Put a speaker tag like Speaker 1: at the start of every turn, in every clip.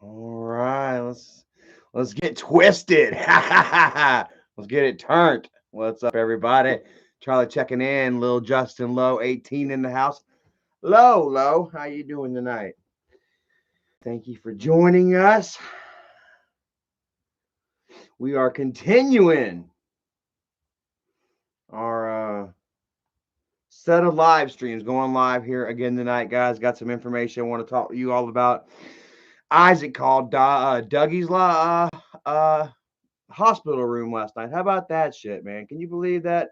Speaker 1: All right, let's get twisted. Let's get it turned. What's up, everybody? Charlie checking in. Lil Justin Low, 18 in the house. Low, how you doing tonight? Thank you for joining us. We are continuing our set of live streams going live here again tonight, guys. Got some information I want to talk to you all about. Isaac called Dougie's hospital room last night. How about that shit, man? Can you believe that?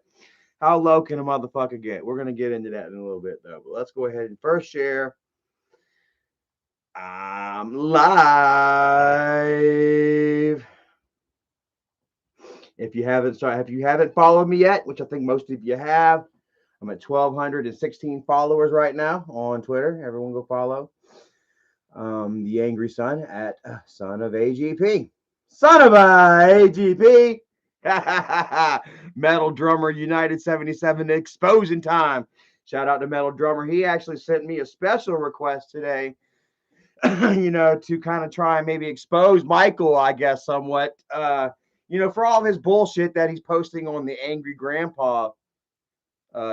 Speaker 1: How low can a motherfucker get? We're gonna get into that in a little bit, though. But let's go ahead and first share. I'm live. If you haven't followed me yet, which I think most of you have, I'm at 1,216 followers right now on Twitter. Everyone go follow. The Angry Son at Son of AGP. Son of a AGP. Metal Drummer United 77 exposing time. Shout out to Metal Drummer. He actually sent me a special request today, to kind of try and maybe expose Michael, I guess, somewhat, for all his bullshit that he's posting on the Angry Grandpa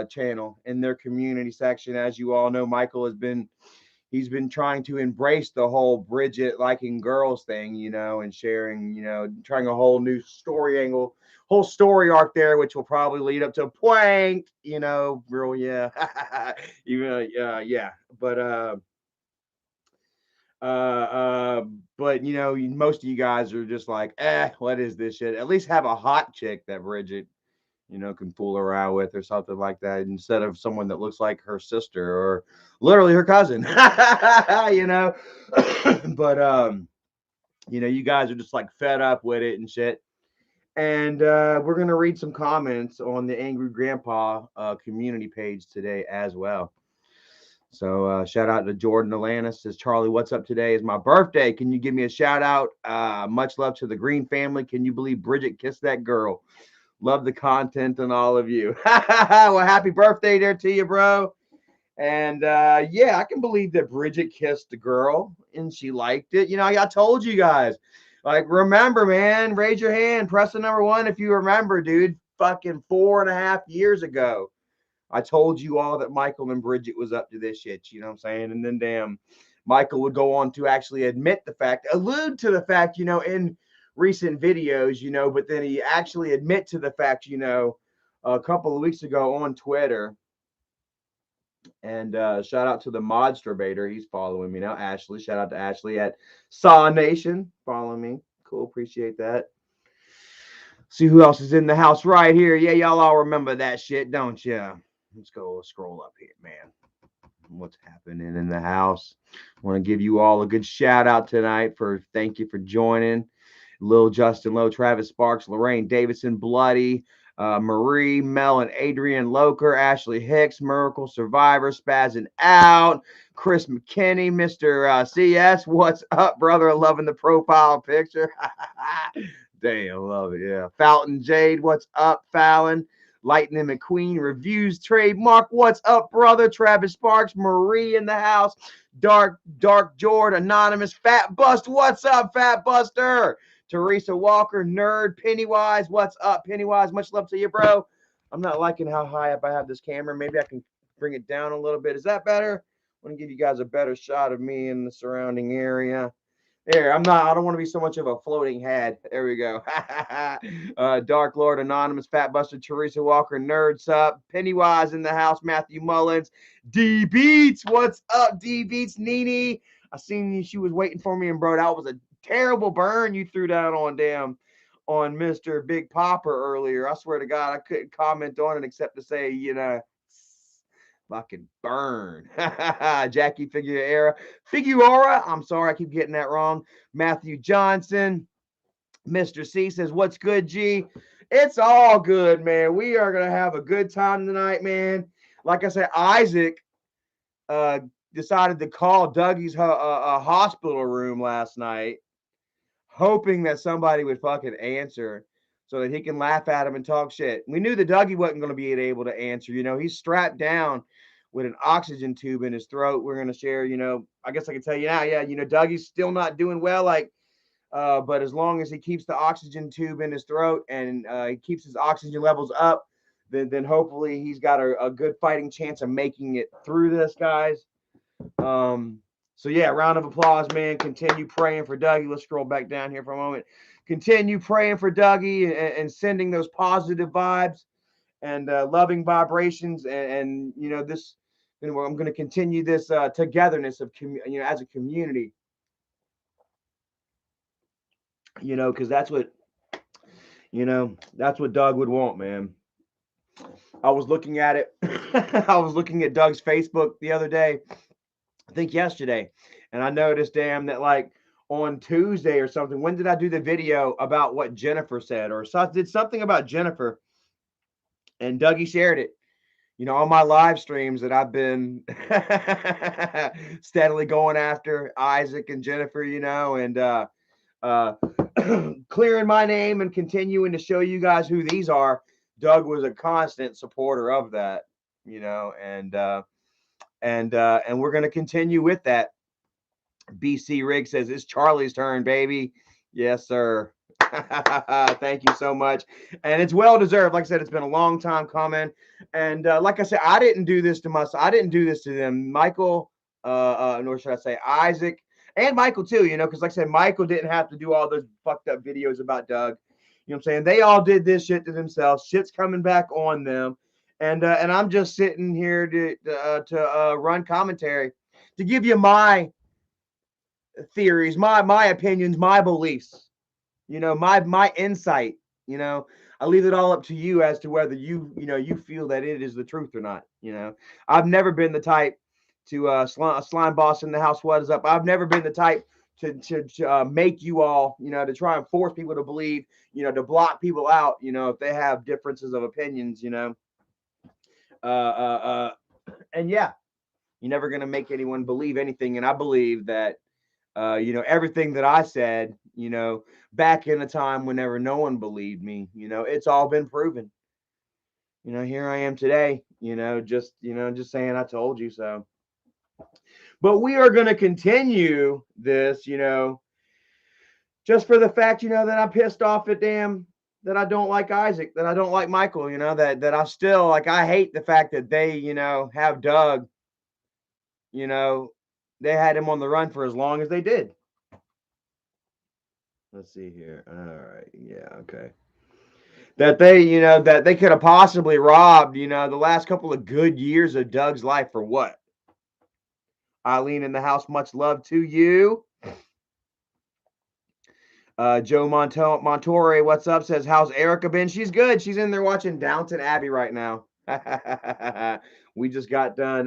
Speaker 1: channel in their community section. As you all know, Michael he's been trying to embrace the whole Bridget liking girls thing, and sharing, trying a whole new story angle, whole story arc there, which will probably lead up to a plank, real, yeah, even, yeah, but most of you guys are just like, what is this shit? At least have a hot chick that Bridget can fool around with or something like that instead of someone that looks like her sister or literally her cousin, but, you guys are just like fed up with it and shit. And we're going to read some comments on the Angry Grandpa community page today as well. So shout out to Jordan Alanis. Says, Charlie, what's up today? Is my birthday. Can you give me a shout out? Much love to the Green family. Can you believe Bridget kissed that girl? Love the content and all of you. Well, happy birthday there to you, bro. And yeah, I can believe that Bridget kissed the girl and she liked it. I told you guys. Like, remember, man, raise your hand. Press the number one if you remember, dude. Fucking 4.5 years ago. I told you all that Michael and Bridget was up to this shit. You know what I'm saying? And then damn, Michael would go on to actually allude to the fact, in recent videos, but then he actually admit to the fact, a couple of weeks ago on Twitter. And shout out to the Modstrabator. He's following me now. Ashley. Shout out to Ashley at Saw Nation. Follow me. Cool. Appreciate that. See who else is in the house right here. Yeah, y'all all remember that shit, don't you? Let's go scroll up here, man. What's happening in the house? I want to give you all a good shout out tonight thank you for joining. Lil Justin Lowe, Travis Sparks, Lorraine Davidson, Bloody, Marie, Mel, and Adrian Loker, Ashley Hicks, Miracle Survivor, Spazzing Out, Chris McKinney, Mr. CS. What's up, brother? Loving the profile picture. Damn, love it. Yeah. Fountain Jade, what's up, Fallon? Lightning McQueen reviews trademark. What's up, brother? Travis Sparks, Marie in the house. Dark Jord, Anonymous, Fat Bust. What's up, Fat Buster? Teresa Walker, Nerd, Pennywise. What's up, Pennywise? Much love to you, bro. I'm not liking how high up I have this camera. Maybe I can bring it down a little bit. Is that better? I want to give you guys a better shot of me in the surrounding area. There, I don't want to be so much of a floating head. There we go. Dark Lord Anonymous, Fat Buster, Teresa Walker, Nerds Up, Pennywise in the house, Matthew Mullins, D Beats. What's up, D Beats? Nene. I seen you. She was waiting for me, and bro, that was a terrible burn you threw down on Mr. Big Popper earlier. I swear to God, I couldn't comment on it except to say, fucking burn. Jackie Figueroa. I'm sorry, I keep getting that wrong. Matthew Johnson. Mr. C says, what's good, G? It's all good, man. We are going to have a good time tonight, man. Like I said, Isaac decided to call Dougie's hospital room last night, hoping that somebody would fucking answer so that he can laugh at him and talk shit. We knew that Dougie wasn't going to be able to answer. He's strapped down with an oxygen tube in his throat. We're gonna share, I guess I can tell you now, yeah, Dougie's still not doing well, like, but as long as he keeps the oxygen tube in his throat and he keeps his oxygen levels up, then hopefully he's got a good fighting chance of making it through this, guys. So yeah, round of applause, man. Continue praying for Dougie. Let's scroll back down here for a moment. Continue praying for Dougie and sending those positive vibes and loving vibrations, and this. I'm going to continue this togetherness of as a community. Because that's what Doug would want, man. I was looking at it. I was looking at Doug's Facebook the other day, I think yesterday, and I noticed, damn, that like on Tuesday or something. When did I do the video about what Jennifer said, or did something about Jennifer? And Dougie shared it. On my live streams that I've been steadily going after Isaac and Jennifer, and clearing my name and continuing to show you guys who these are. Doug was a constant supporter of that, and we're going to continue with that. BC Rig says it's Charlie's turn, baby. Yes, sir. Thank you so much, and it's well deserved. Like I said, it's been a long time coming, and like I said, I didn't do this to myself. I didn't do this to them, Michael, nor should I say Isaac, and Michael too. Because like I said, Michael didn't have to do all those fucked up videos about Doug. You know what I'm saying? They all did this shit to themselves. Shit's coming back on them, and I'm just sitting here to run commentary, to give you my theories, my opinions, my beliefs. My insight. I leave it all up to you as to whether you feel that it is the truth or not. I've never been the type to slime boss in the house. What is up? I've never been the type to make you all, to try and force people to believe, to block people out, if they have differences of opinions, and yeah, you're never going to make anyone believe anything. And I believe that, everything that I said, back in a time whenever no one believed me, it's all been proven. Here I am today, just saying I told you so. But we are going to continue this, just for the fact, that I'm pissed off at that I don't like Isaac, that I don't like Michael, that I still like, I hate the fact that they, have Doug, they had him on the run for as long as they did. Let's see here. All right. Yeah. Okay. That they, that they could have possibly robbed, the last couple of good years of Doug's life for what? Eileen in the house, much love to you. Joe Montori, what's up? Says, how's Erica been? She's good. She's in there watching Downton Abbey right now. We just got done.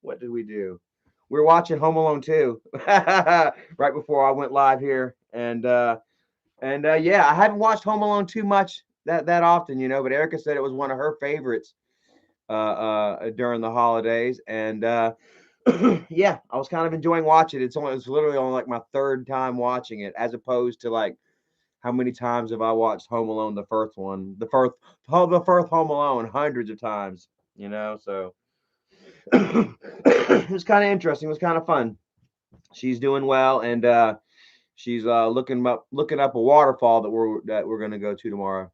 Speaker 1: What did we do? We were watching Home Alone 2 right before I went live here, and yeah, I haven't watched Home Alone too much that often, but Erica said it was one of her favorites during the holidays, and yeah, I was kind of enjoying watching it. It's literally only like my third time watching it, as opposed to like how many times have I watched Home Alone, the first one, the first Home Alone, hundreds of times, so it was kind of interesting. It was kind of fun. She's doing well, and she's looking up a waterfall that we're gonna go to tomorrow.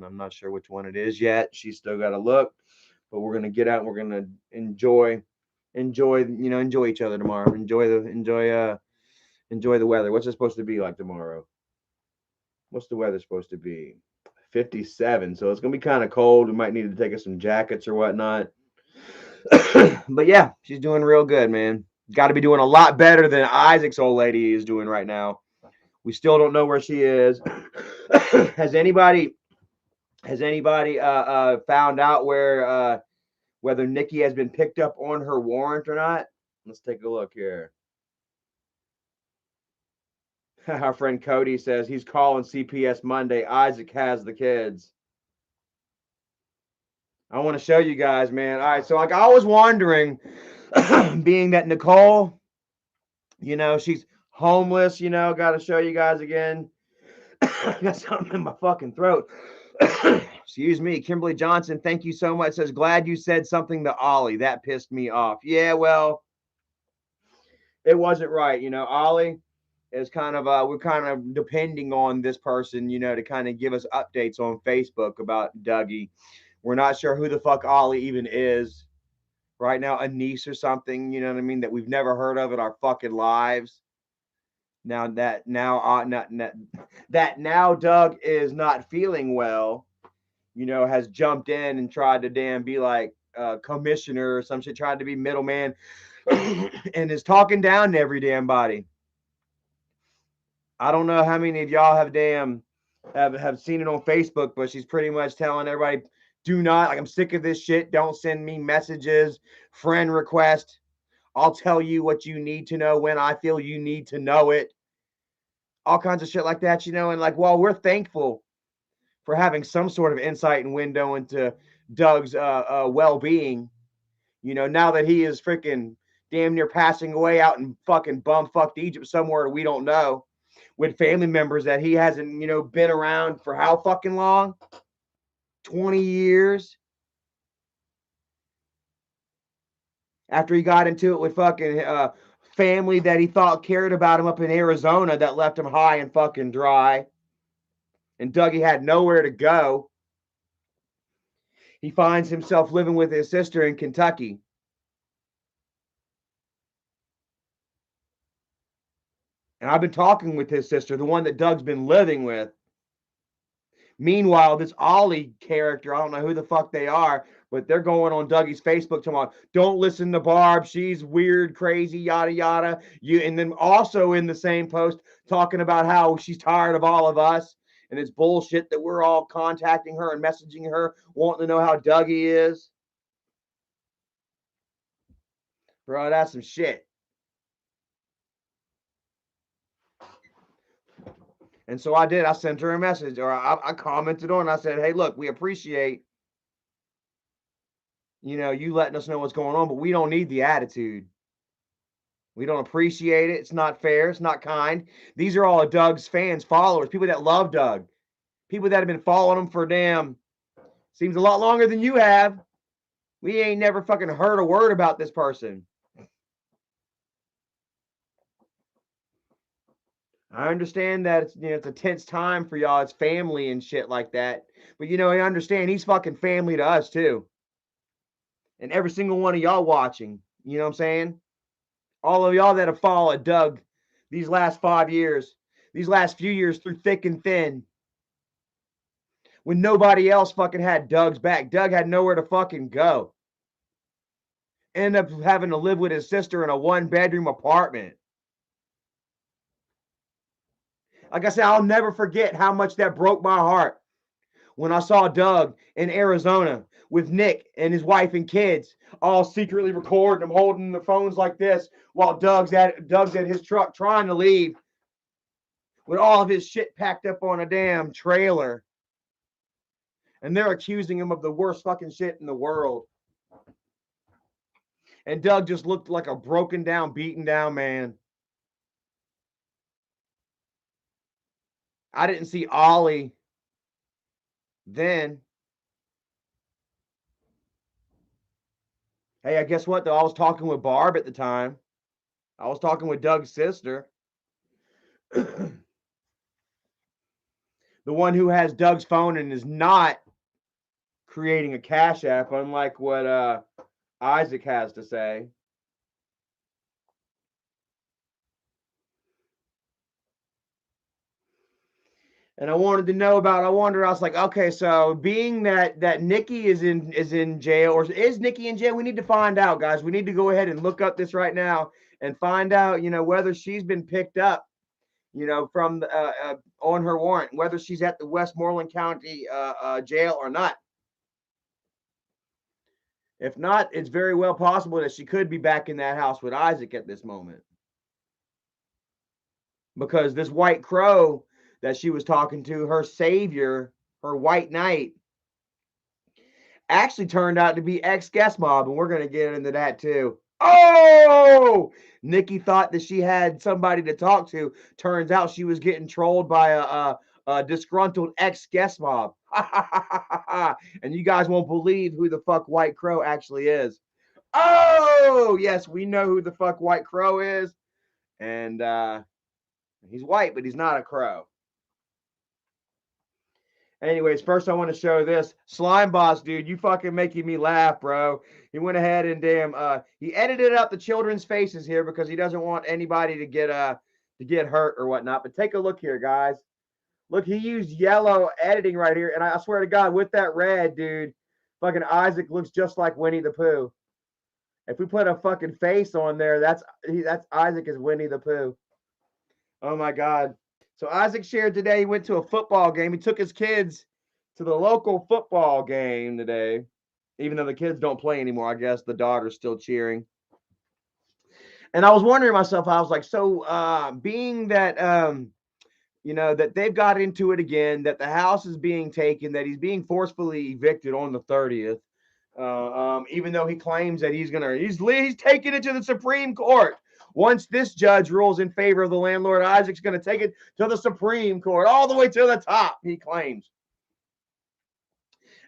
Speaker 1: I'm not sure which one it is yet. She's still got to look, but we're gonna get out and we're gonna enjoy each other tomorrow. Enjoy the weather. What's it supposed to be like tomorrow? What's the weather supposed to be? 57. So it's gonna be kind of cold. We might need to take us some jackets or whatnot. But yeah, she's doing real good, man. Got to be doing a lot better than Isaac's old lady is doing right now. We still don't know where she is. Has anybody found out whether Nikki has been picked up on her warrant or not? Let's take a look here. Our friend Cody says he's calling CPS Monday. Isaac has the kids. I want to show you guys, man. All right, so like I was wondering, being that Nicole, she's homeless, got to show you guys again. I got something in my fucking throat. Excuse me. Kimberly Johnson, thank you so much. Says, glad you said something to Ollie. That pissed me off. Yeah, well, it wasn't right. Ollie is kind of we're kind of depending on this person, to kind of give us updates on Facebook about Dougie. We're not sure who the fuck Ollie even is right now, a niece or something, you know what I mean, that we've never heard of in our fucking lives. Now that now Doug is not feeling well, has jumped in and tried to damn be like commissioner or some shit, tried to be middleman, and is talking down to every damn body. I don't know how many of y'all have seen it on Facebook, but she's pretty much telling everybody, do not, like, I'm sick of this shit. Don't send me messages, friend request. I'll tell you what you need to know when I feel you need to know it. All kinds of shit like that, and like, while we're thankful for having some sort of insight and window into Doug's well-being, now that he is freaking damn near passing away out in fucking bumfucked Egypt somewhere we don't know, with family members that he hasn't, been around for how fucking long? 20 years? After he got into it with fucking family that he thought cared about him up in Arizona that left him high and fucking dry. And Dougie had nowhere to go. He finds himself living with his sister in Kentucky. And I've been talking with his sister, the one that Doug's been living with. Meanwhile, this Ollie character, I don't know who the fuck they are, but they're going on Dougie's Facebook tomorrow. Don't listen to Barb. She's weird, crazy, yada, yada. And then also in the same post, talking about how she's tired of all of us. And it's bullshit that we're all contacting her and messaging her, wanting to know how Dougie is. Bro, that's some shit. And so I did. I sent her a message, or I commented on it. I said, hey, look, we appreciate, you letting us know what's going on, but we don't need the attitude. We don't appreciate it. It's not fair. It's not kind. These are all Doug's fans, followers, people that love Doug, people that have been following him for damn, seems a lot longer than you have. We ain't never fucking heard a word about this person. I understand that it's a tense time for y'all. It's family and shit like that. But I understand he's fucking family to us too. And every single one of y'all watching, you know what I'm saying? All of y'all that have followed Doug these last 5 years, these last few years through thick and thin, when nobody else fucking had Doug's back. Doug had nowhere to fucking go. Ended up having to live with his sister in a 1-bedroom apartment. Like I said, I'll never forget how much that broke my heart when I saw Doug in Arizona with Nick and his wife and kids, all secretly recording them, holding the phones like this, while Doug's at his truck trying to leave with all of his shit packed up on a damn trailer. And they're accusing him of the worst fucking shit in the world. And Doug just looked like a broken down, beaten down man. I didn't see Ollie then. Hey, I guess what though? I was talking with Barb at the time. I was talking with Doug's sister. The one who has Doug's phone and is not creating a Cash App, unlike what Isaac has to say. And I wanted to know about. I was like, okay, so being that Nikki is in jail, or is Nikki in jail? We need to find out, guys. We need to go ahead and look up this right now and find out, whether she's been picked up, from on her warrant, whether she's at the Westmoreland County jail or not. If not, it's very well possible that she could be back in that house with Isaac at this moment. Because this white crow that she was talking to, her savior, her white knight, actually turned out to be ex-guest mob, and we're going to get into that too. Oh! Nikki thought that she had somebody to talk to. Turns out she was getting trolled by a disgruntled ex-guest mob. And you guys won't believe who the fuck White Crow actually is. Oh, yes, we know who the fuck White Crow is. And he's white, but he's not a crow. Anyways, first I want to show this slime boss, dude. You fucking making me laugh, bro. He went ahead and he edited up the children's faces here because he doesn't want anybody to get hurt or whatnot. But take a look here, guys. Look, he used yellow editing right here, and I swear to God, with that red, dude, fucking Isaac looks just like Winnie the Pooh. If we put a fucking face on there, that's Isaac as Winnie the Pooh. Oh my God. So Isaac shared today he went to a football game. He took his kids to the local football game today, even though the kids don't play anymore. I guess the daughter's still cheering. And I was wondering to myself, I was like, so being that that they've got into it again, that the house is being taken, that he's being forcefully evicted on the 30th, even though he claims that he's taking it to the Supreme Court. Once this judge rules in favor of the landlord, Isaac's going to take it to the Supreme Court, all the way to the top, he claims.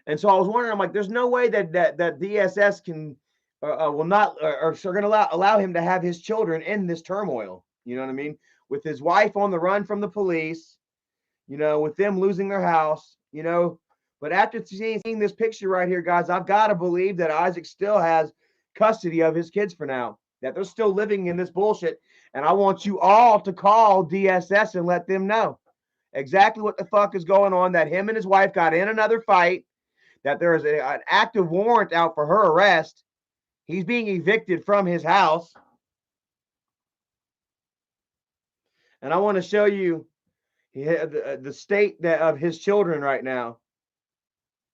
Speaker 1: And so I was wondering, I'm like, there's no way that DSS can will not or are going to allow him to have his children in this turmoil. You know what I mean? With his wife on the run from the police, with them losing their house, But after seeing this picture right here, guys, I've got to believe that Isaac still has custody of his kids for now, that they're still living in this bullshit. And I want you all to call DSS and let them know exactly what the fuck is going on, that him and his wife got in another fight, that there is an active warrant out for her arrest. He's being evicted from his house. And I want to show you the state of his children right now.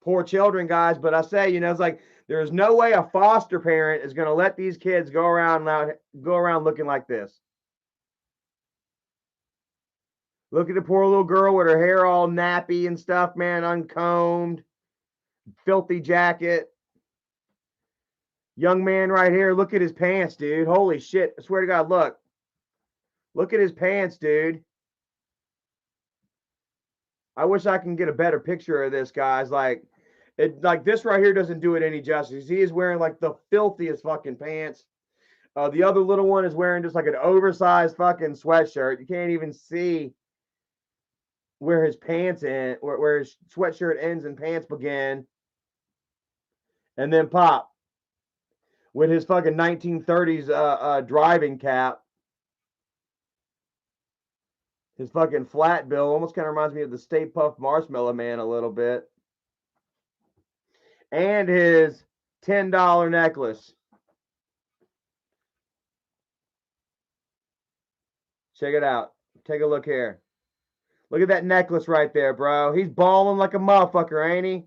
Speaker 1: Poor children, guys. But I say, it's like there's no way a foster parent is going to let these kids go around looking like this. Look at the poor little girl with her hair all nappy and stuff, man, uncombed, filthy jacket. Young man right here, look at his pants, dude. Holy shit. I swear to God, look. Look at his pants, dude. I wish I can get a better picture of this, guys. Like this right here doesn't do it any justice. He is wearing like the filthiest fucking pants. The other little one is wearing just like an oversized fucking sweatshirt. You can't even see where his pants end, where his sweatshirt ends and pants begin. And then Pop with his fucking 1930s driving cap. His fucking flat bill almost kind of reminds me of the Stay Puft Marshmallow Man a little bit. And his $10 necklace. Check it out. Take a look here. Look at that necklace right there, bro. He's balling like a motherfucker, ain't he?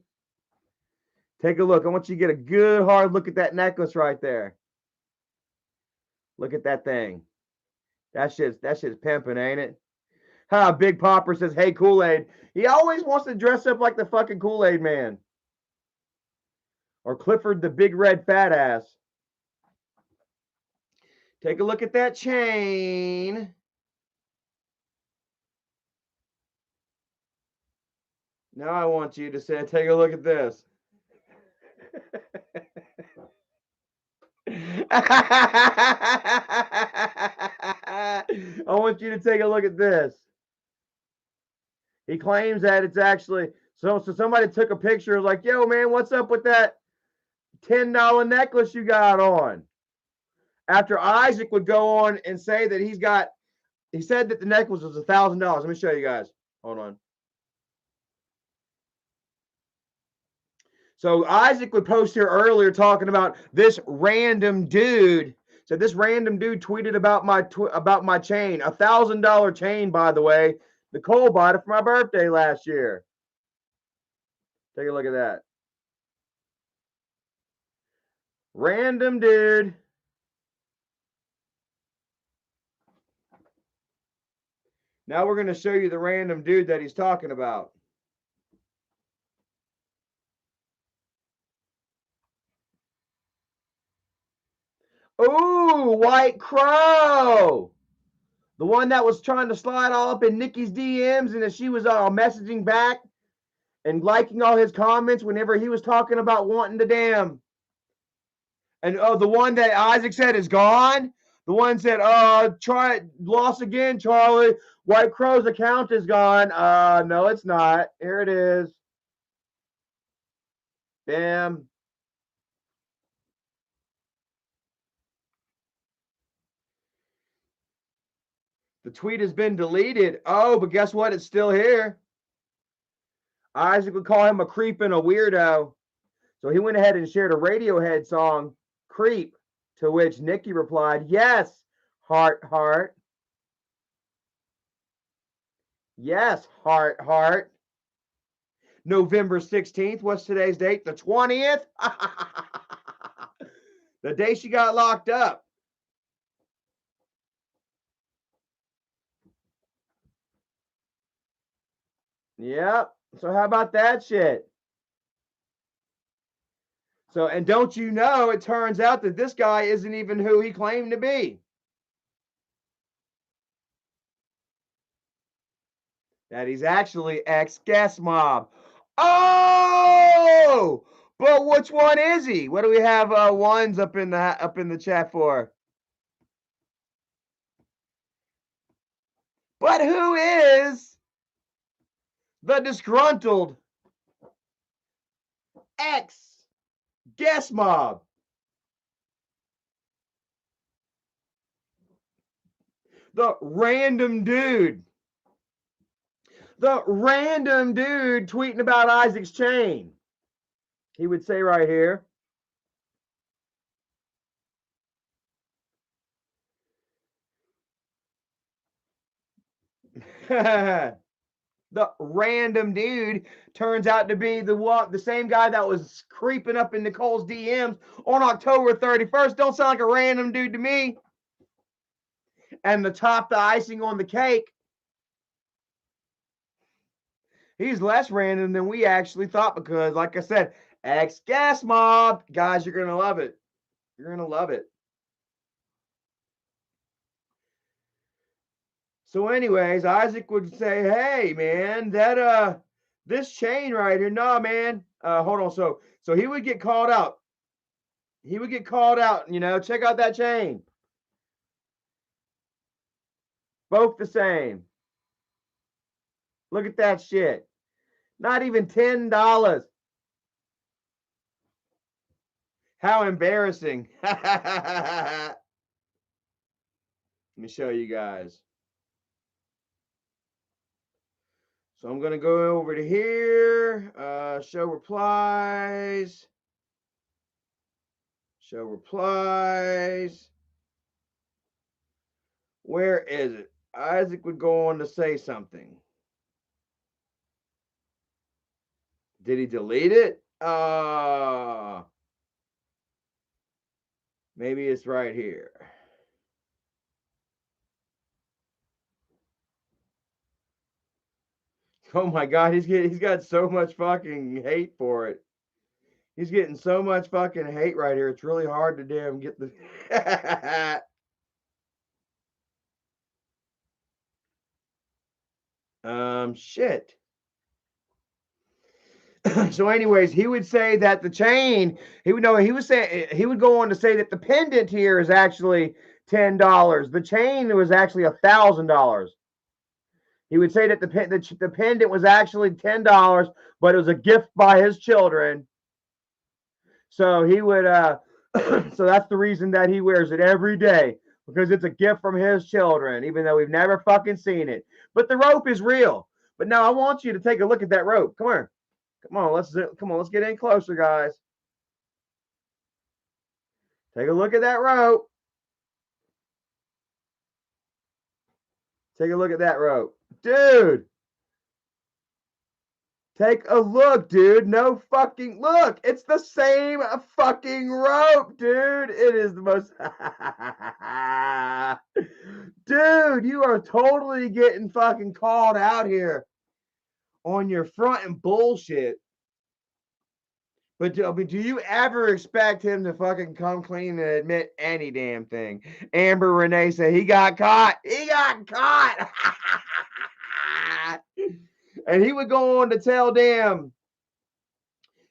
Speaker 1: Take a look. I want you to get a good hard look at that necklace right there. Look at that thing. That shit's pimping, ain't it? Big Popper says, hey, Kool-Aid. He always wants to dress up like the fucking Kool-Aid man. Or Clifford the big red fat ass. Take a look at that chain. Now I want you to say, take a look at this. I want you to take a look at this. He claims that it's actually so somebody took a picture like, yo, man, what's up with that $10 necklace you got on? After Isaac would go on and say that he said that the necklace was $1,000. Let me show you guys. Hold on. So Isaac would post here earlier talking about this random dude. So this random dude tweeted about my chain, $1,000 chain, by the way. Nicole bought it for my birthday last year. Take a look at that. Random dude. Now we're going to show you the random dude that he's talking about. Ooh, White Crow. The one that was trying to slide all up in Nikki's DMs and that she was messaging back and liking all his comments whenever he was talking about wanting to damn. And the one that Isaac said is gone. The one said, try lost again, Charlie. White Crow's account is gone. No, it's not. Here it is. Bam. The tweet has been deleted. Oh, but guess what? It's still here. Isaac would call him a creep and a weirdo. So he went ahead and shared a Radiohead song, Creep, to which Nikki replied, yes, heart, heart. Yes, heart, heart. November 16th. What's today's date? The 20th? The day she got locked up. Yep. So how about that shit? So, and don't you know, it turns out that this guy isn't even who he claimed to be. That he's actually ex-Gas Mob. Oh! But which one is he? What do we have ones up in the chat for? But who is the disgruntled ex-Gas Mob? The random dude. The random dude tweeting about Isaac's chain. He would say right here. The random dude turns out to be the same guy that was creeping up in Nicole's DMs on October 31st. Don't sound like a random dude to me. And to top the icing on the cake, he's less random than we actually thought because, like I said, ex-Gas Mob. Guys, you're going to love it. You're going to love it. So anyways, Isaac would say, hey, man, that this chain right here, nah, man. Hold on. So he would get called out. He would get called out, check out that chain. Both the same. Look at that shit. Not even $10. How embarrassing. Let me show you guys. So I'm going to go over to here. Show replies. Show replies. Where is it? Isaac would go on to say something. Did he delete it? Maybe it's right here. Oh my God, he's got so much fucking hate for it. He's getting so much fucking hate right here. It's really hard to damn get the shit. So anyways, he would say that the chain, he would go on to say that the pendant here is actually $10. The chain was actually $1,000. He would say that the pendant was actually $10, but it was a gift by his children. So he would so that's the reason that he wears it every day, because it's a gift from his children, even though we've never fucking seen it. But the rope is real. But now I want you to take a look at that rope. Come on. Let's get in closer, guys. Take a look at that rope. Take a look at that rope. Dude. Take a look, dude. No fucking look. It's the same fucking rope, dude. It is the most. Dude, you are totally getting fucking called out here on your front and bullshit. But do you ever expect him to fucking come clean and admit any damn thing? Amber Renee said he got caught. He got caught. And he would go on to tell them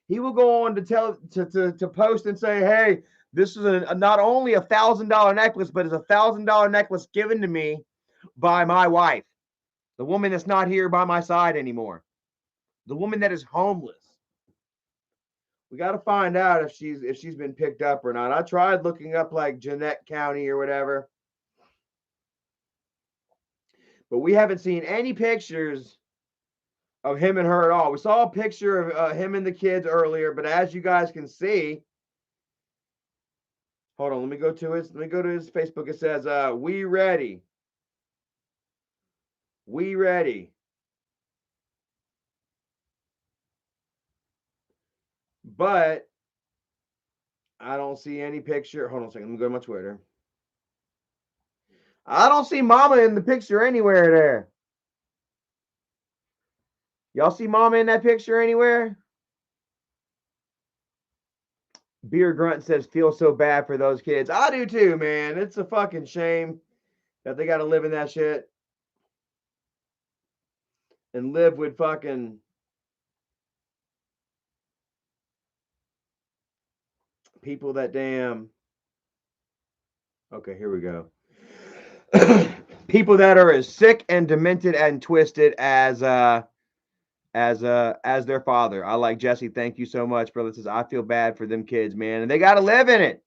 Speaker 1: he will go on to tell to post and say, hey, this is a not only $1,000 necklace, but it's $1,000 necklace given to me by my wife, the woman that's not here by my side anymore, the woman that is homeless. We got to find out if she's been picked up or not. I tried looking up like Jeanette County or whatever, but we haven't seen any pictures of him and her at all. We saw a picture of him and the kids earlier, but as you guys can see, hold on, let me go to his Facebook. It says, "We ready, we ready." But I don't see any picture. Hold on a second. Let me go to my Twitter. I don't see Mama in the picture anywhere there. Y'all see Mama in that picture anywhere? Beer Grunt says, feel so bad for those kids. I do too, man. It's a fucking shame that they got to live in that shit and live with fucking people that damn. Okay, here we go. People that are as sick and demented and twisted as their father. I like Jesse. Thank you so much, brother. Says I feel bad for them kids, man, and they got to live in it.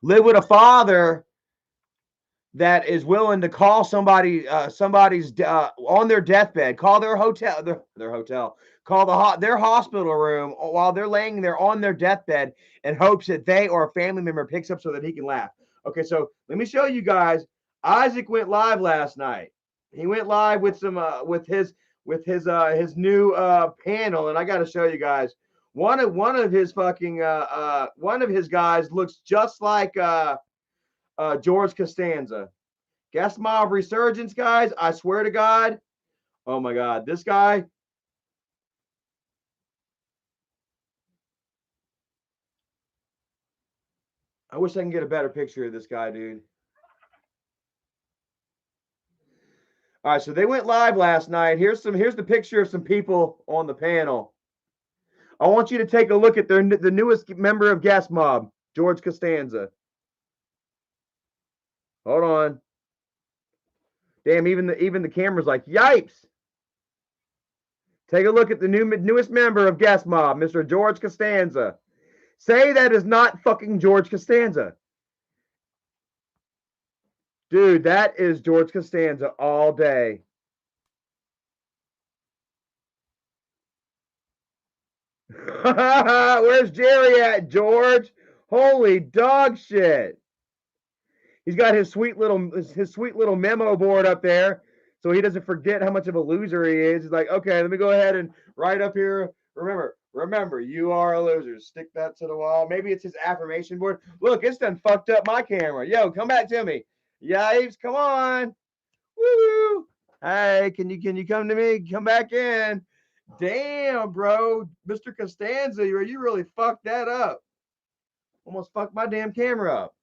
Speaker 1: Live with a father that is willing to call somebody's on their deathbed, call their hotel, their hotel, call their hospital room while they're laying there on their deathbed, in hopes that they or a family member picks up so that he can laugh. Okay, so let me show you guys. Isaac went live last night. He went live with some with his new panel, and I got to show you guys. One of his fucking one of his guys looks just like George Costanza. Guest mob resurgence, guys. I swear to God. Oh my God, this guy. I wish I can get a better picture of this guy, dude. All right, so they went live last night. Here's the picture of some people on the panel. I want you to take a look at the newest member of Guest Mob, George Costanza. Hold on. Damn, even the camera's like, yipes. Take a look at the newest member of Guest Mob, Mr. George Costanza. Say that is not fucking George Costanza. Dude, that is George Costanza all day. Where's Jerry at, George? Holy dog shit. He's got his sweet little memo board up there, so he doesn't forget how much of a loser he is. He's like, okay, let me go ahead and write up here. Remember, you are a loser. Stick that to the wall. Maybe it's his affirmation board. Look, it's done fucked up my camera. Yo, come back to me. Yipes, come on. Woo! Hey, can you come to me? Come back in. Damn, bro, Mr. Costanza, you really fucked that up. Almost fucked my damn camera up.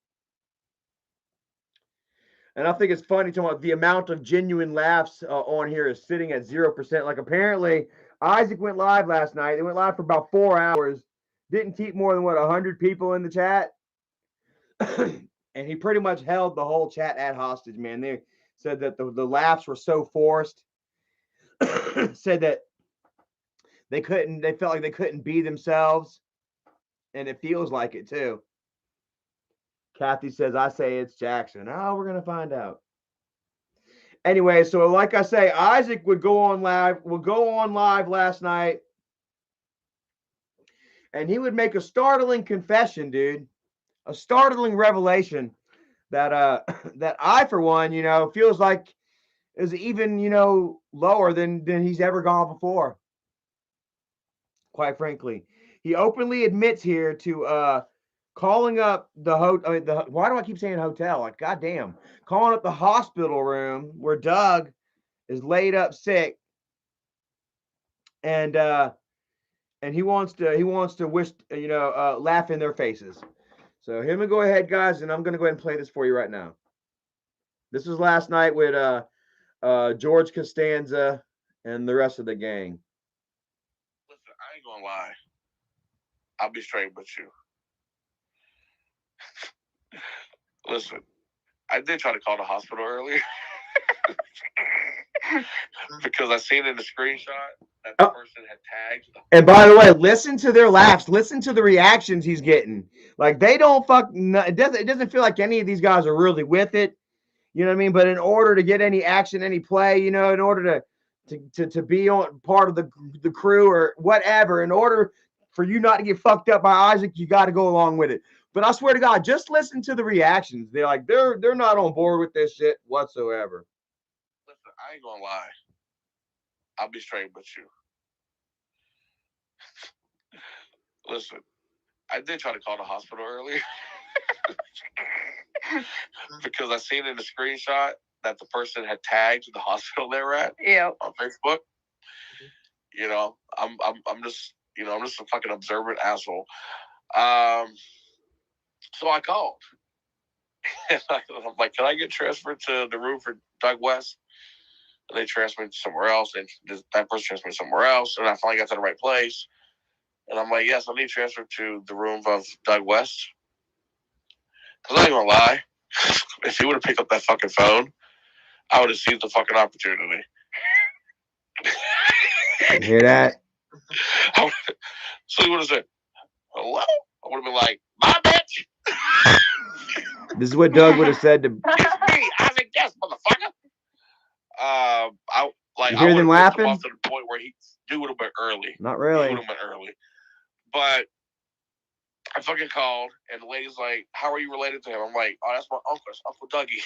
Speaker 1: And I think it's funny talking about the amount of genuine laughs on here is sitting at 0%. Like apparently Isaac went live last night. They went live for about 4 hours. Didn't keep more than 100 people in the chat. And he pretty much held the whole chat at hostage, man. They said that the laughs were so forced. Said that they felt like they couldn't be themselves. And it feels like it too. Kathy says, I say it's Jackson. Oh, we're going to find out. Anyway, so like I say, Isaac would go on live last night. And he would make a startling confession, dude. A startling revelation that that I, for one, feels like is even, lower than he's ever gone before. Quite frankly. He openly admits here to calling up why do I keep saying hotel? Like, goddamn, calling up the hospital room where Doug is laid up sick, and he wants to wish laugh in their faces. So here we go ahead, guys, and I'm gonna go ahead and play this for you right now. This was last night with George Costanza and the rest of the gang.
Speaker 2: Listen, I ain't gonna gonna lie. I'll be straight with you. Listen, I did try to call the hospital earlier because I seen in the screenshot that the person had tagged.
Speaker 1: And by the way, listen to their laughs. Listen to the reactions he's getting. Like they don't fuck. It doesn't feel like any of these guys are really with it. You know what I mean? But in order to get any action, any play, you know, in order to be on part of the crew or whatever, in order for you not to get fucked up by Isaac, you got to go along with it. But I swear to God, just listen to the reactions. They're like they're not on board with this shit whatsoever.
Speaker 2: Listen, I ain't gonna lie. I'll be straight with you. Listen, I did try to call the hospital earlier because I seen in the screenshot that the person had tagged the hospital they were at on Facebook. You know, I'm just I'm just a fucking observant asshole. So I called. I'm like, can I get transferred to the room for Doug West? And they transferred me somewhere else, and that person transferred me somewhere else, and I finally got to the right place. And I'm like, yes, I need transferred to the room of Doug West. Because I ain't gonna lie, if he would have picked up that fucking phone, I would have seized the fucking opportunity.
Speaker 1: You hear that?
Speaker 2: So he would have said, hello? I would have been like, my bitch!
Speaker 1: This is what Doug would have said to.
Speaker 2: It's me, Isaac Guest, motherfucker!
Speaker 1: You hear them laughing?
Speaker 2: Off to the point where he would have been early.
Speaker 1: Not really.
Speaker 2: He would have been early. But I fucking called, and the lady's like, how are you related to him? I'm like, oh, that's my uncle. It's Uncle Dougie.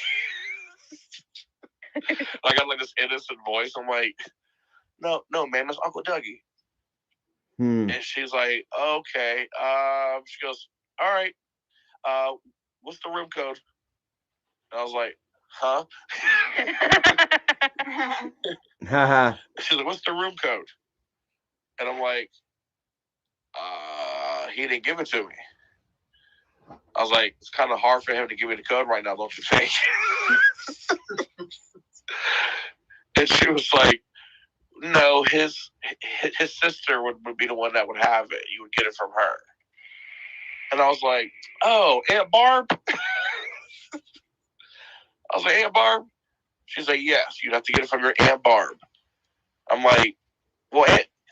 Speaker 2: I got like this innocent voice. I'm like, no, man, that's Uncle Dougie. And she's like, okay. She goes, all right. What's the room code? And I was like, huh? She's like, what's the room code? And I'm like, he didn't give it to me. I was like, it's kind of hard for him to give me the code right now, don't you think? And she was like, no, his sister would be the one that would have it. You would get it from her. And I was like, oh, Aunt Barb? I was like, Aunt Barb? She's like, yes, you'd have to get it from your Aunt Barb. I'm like, well,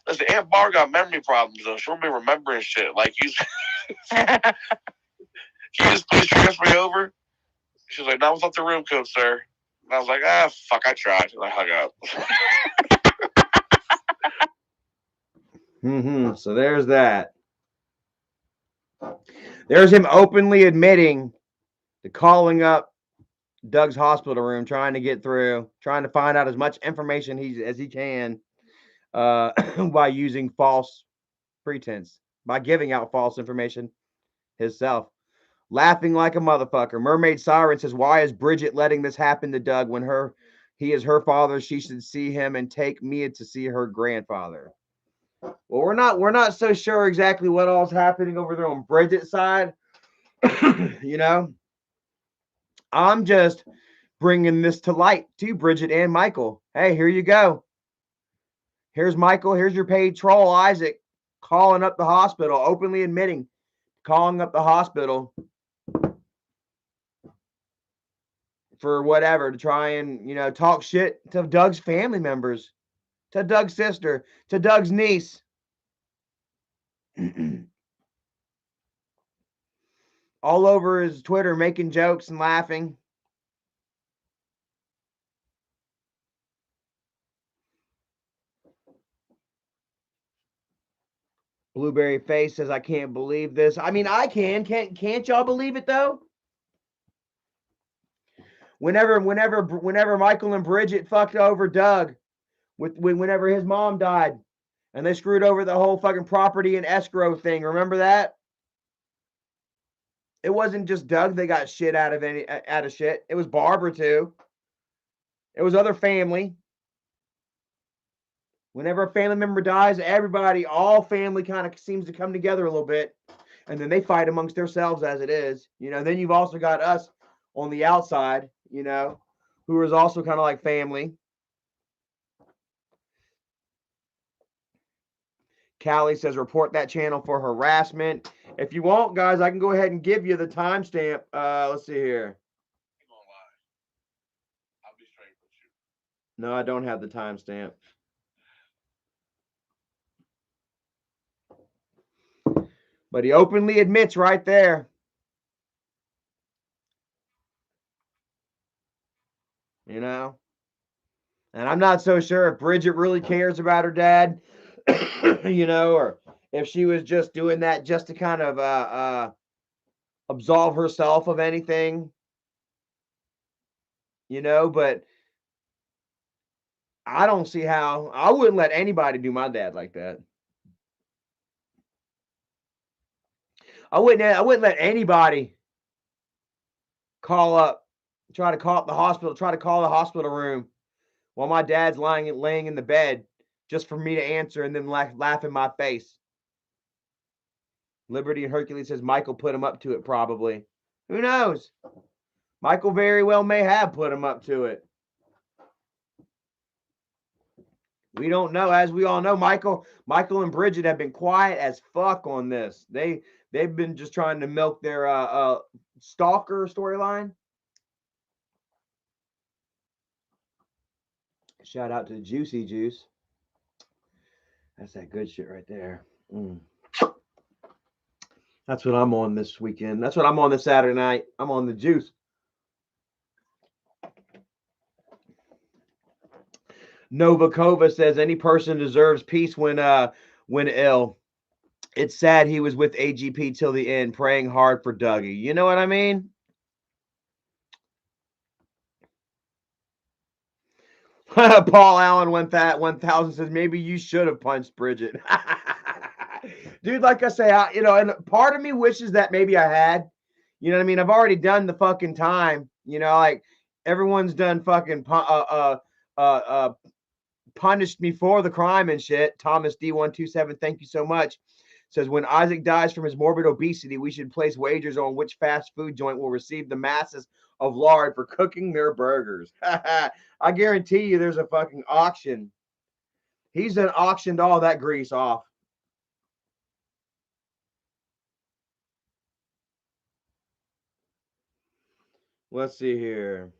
Speaker 2: listen, Aunt Barb got memory problems, though. She won't be remembering shit. Like, can you just please transfer me over? She was like, no, what's up the room code, sir? And I was like, fuck, I tried. And I hung up.
Speaker 1: So there's that. There's him openly admitting to calling up Doug's hospital room, trying to get through, trying to find out as much information as he can by using false pretense, by giving out false information himself. Laughing like a motherfucker. Mermaid Siren says, why is Bridget letting this happen to Doug when he is her father? She should see him and take Mia to see her grandfather. Well, we're not so sure exactly what all's happening over there on Bridget's side. You know, I'm just bringing this to light to Bridget and Michael. Hey, here you go. Here's Michael. Here's your paid troll, Isaac, calling up the hospital, openly admitting, calling up the hospital for whatever, to try and, talk shit to Doug's family members, to Doug's sister, to Doug's niece. All over his Twitter, making jokes and laughing. Blueberry Face says, I can't believe this. I mean, I can. Can't y'all believe it, though? Whenever Michael and Bridget fucked over Doug, whenever his mom died, and they screwed over the whole fucking property and escrow thing. Remember that? It wasn't just Doug that got shit out of shit. It was Barbara too. It was other family. Whenever a family member dies, all family kind of seems to come together a little bit, and then they fight amongst themselves as it is. Then you've also got us on the outside, who is also kind of like family. Callie says report that channel for harassment. If you want, guys, I can go ahead and give you the timestamp. Let's see here.
Speaker 2: I'm gonna lie. I'll be straight with you.
Speaker 1: No, I don't have the timestamp. But he openly admits right there. You know? And I'm not so sure if Bridget really cares about her dad, you know, or if she was just doing that just to kind of absolve herself of anything, you know, but I don't see how. I wouldn't let anybody do my dad like that. I wouldn't let anybody call up, try to call up the hospital, try to call the hospital room while my dad's laying in the bed just for me to answer and then laugh in my face. Liberty and Hercules says Michael put him up to it, probably. Who knows? Michael very well may have put him up to it. We don't know. As we all know, Michael and Bridget have been quiet as fuck on this. They've been just trying to milk their stalker storyline. Shout out to the Juicy Juice. That's that good shit right there. That's what I'm on this weekend. That's what I'm on this Saturday night. I'm on the juice. Novakova says any person deserves peace when ill. It's sad he was with AGP till the end, praying hard for Dougie. You know what I mean? Paul Allen 1000 says maybe you should have punched Bridget. Dude, like I say, and part of me wishes that maybe I had. You know what I mean? I've already done the fucking time. You know, like everyone's done fucking punished me for the crime and shit. Thomas D127, thank you so much. Says when Isaac dies from his morbid obesity, we should place wagers on which fast food joint will receive the masses of lard for cooking their burgers. I guarantee you there's a fucking auction. He's done auctioned all that grease off. Let's see here.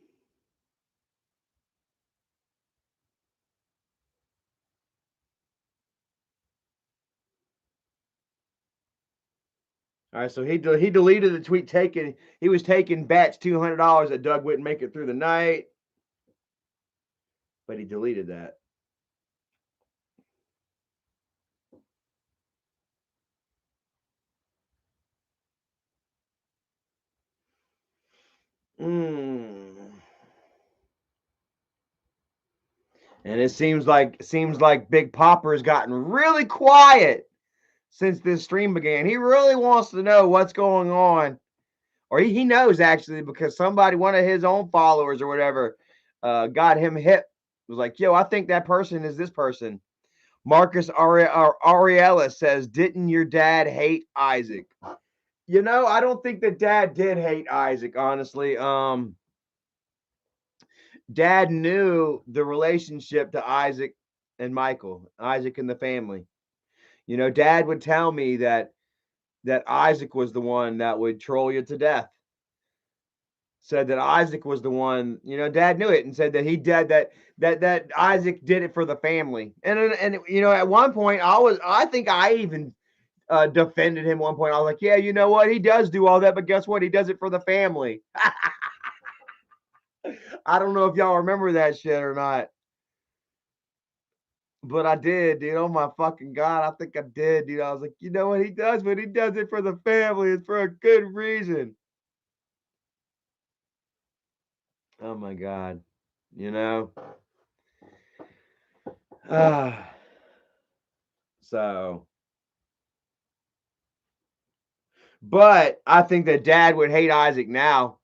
Speaker 1: All right, so he deleted the tweet he was taking bets $200 that Doug wouldn't make it through the night, but he deleted that. And it seems like Big Popper has gotten really quiet since this stream began. He really wants to know what's going on. Or he knows actually because somebody, one of his own followers or whatever, got him hip. Was like, yo, I think that person is this person. Marcus Ariella says, didn't your dad hate Isaac? You know, I don't think that dad did hate Isaac, honestly. Dad knew the relationship to Isaac and Michael, Isaac and the family. You know, Dad would tell me that Isaac was the one that would troll you to death. Said that Isaac was the one, you know, Dad knew it and said that he did that Isaac did it for the family. And you know, at one point I think I even defended him one point. I was like, yeah, you know what? He does do all that, but guess what? He does it for the family. I don't know if y'all remember that shit or not. But I did, dude. Oh my fucking God. I think I did, dude. I was like, you know what he does? But he does it for the family. It's for a good reason. Oh my God. You know? So, but I think that dad would hate Isaac now.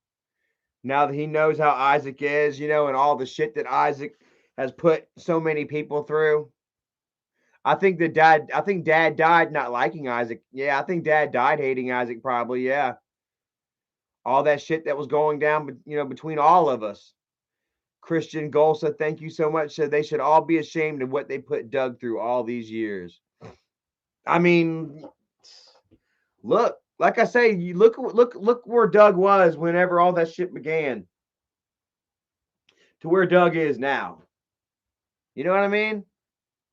Speaker 1: Now that he knows how Isaac is, you know, and all the shit that Isaac has put so many people through. I think dad died not liking Isaac. Yeah, I think dad died hating Isaac probably. Yeah. All that shit that was going down, you know, between all of us. Christian Golsa, thank you so much. Said they should all be ashamed of what they put Doug through all these years. I mean, look, like I say, you look where Doug was whenever all that shit began to where Doug is now. You know what I mean?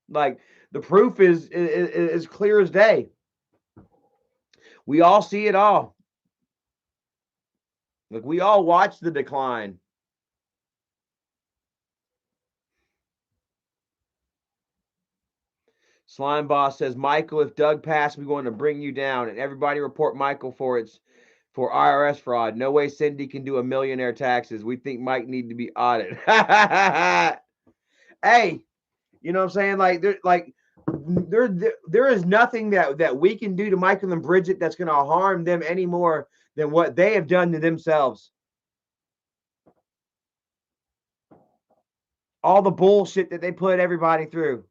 Speaker 1: Like the proof is clear as day. We all see it all. Like we all watch the decline. Slime Boss says, Michael, if Doug passed, we're going to bring you down. And everybody report Michael for IRS fraud. No way Cindy can do a millionaire taxes. We think Mike need to be audited. Hey, you know what I'm saying? There is nothing that we can do to Michael and Bridget that's going to harm them any more than what they have done to themselves. All the bullshit that they put everybody through.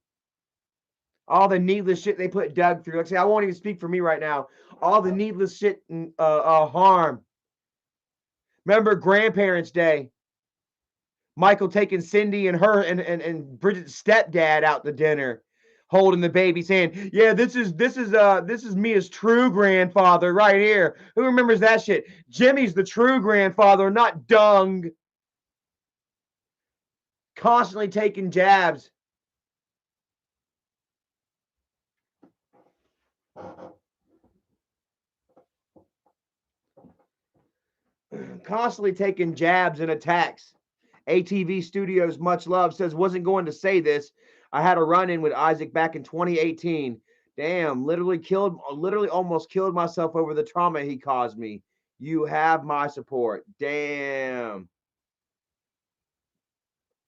Speaker 1: All the needless shit they put Doug through. Like I say, I won't even speak for me right now. All the needless shit and harm. Remember Grandparents' Day? Michael taking Cindy and her and Bridget's stepdad out to dinner, holding the baby's hand. Yeah, this is Mia's true grandfather right here. Who remembers that shit? Jimmy's the true grandfather, not Dung. Constantly taking jabs. Constantly taking jabs and attacks. ATV Studios, much love, says, wasn't going to say this. I had a run in with Isaac back in 2018. Damn, literally almost killed myself over the trauma he caused me. You have my support. Damn.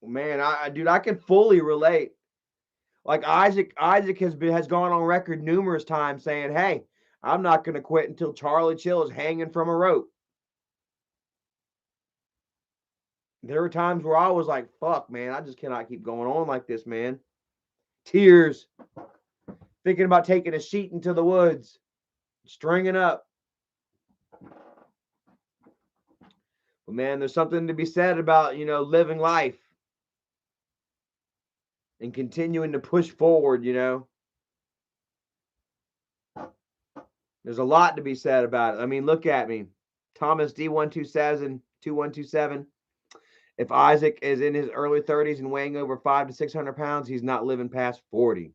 Speaker 1: Man, dude, I can fully relate. Like Isaac has gone on record numerous times saying, "Hey, I'm not going to quit until Charlie Chill is hanging from a rope." There were times where I was like, "Fuck, man, I just cannot keep going on like this, man." Tears, thinking about taking a sheet into the woods, stringing up. But man, there's something to be said about, living life and continuing to push forward, There's a lot to be said about it. I mean, look at me. Thomas D1272127. If Isaac is in his early 30s and weighing over 500 to 600 pounds, he's not living past 40.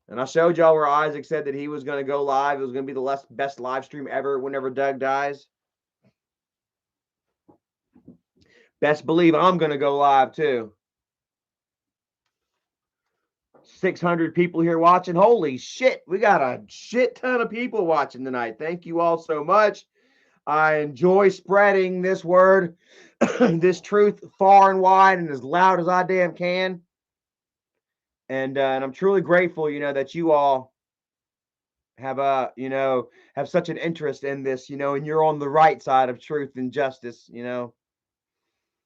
Speaker 1: And I showed y'all where Isaac said that he was going to go live. It was going to be the best live stream ever whenever Doug dies. Best believe I'm going to go live too. 600 people here watching. Holy shit. We got a shit ton of people watching tonight. Thank you all so much. I enjoy spreading this word, this truth far and wide and as loud as I damn can. And I'm truly grateful, that you all have have such an interest in this, and you're on the right side of truth and justice, And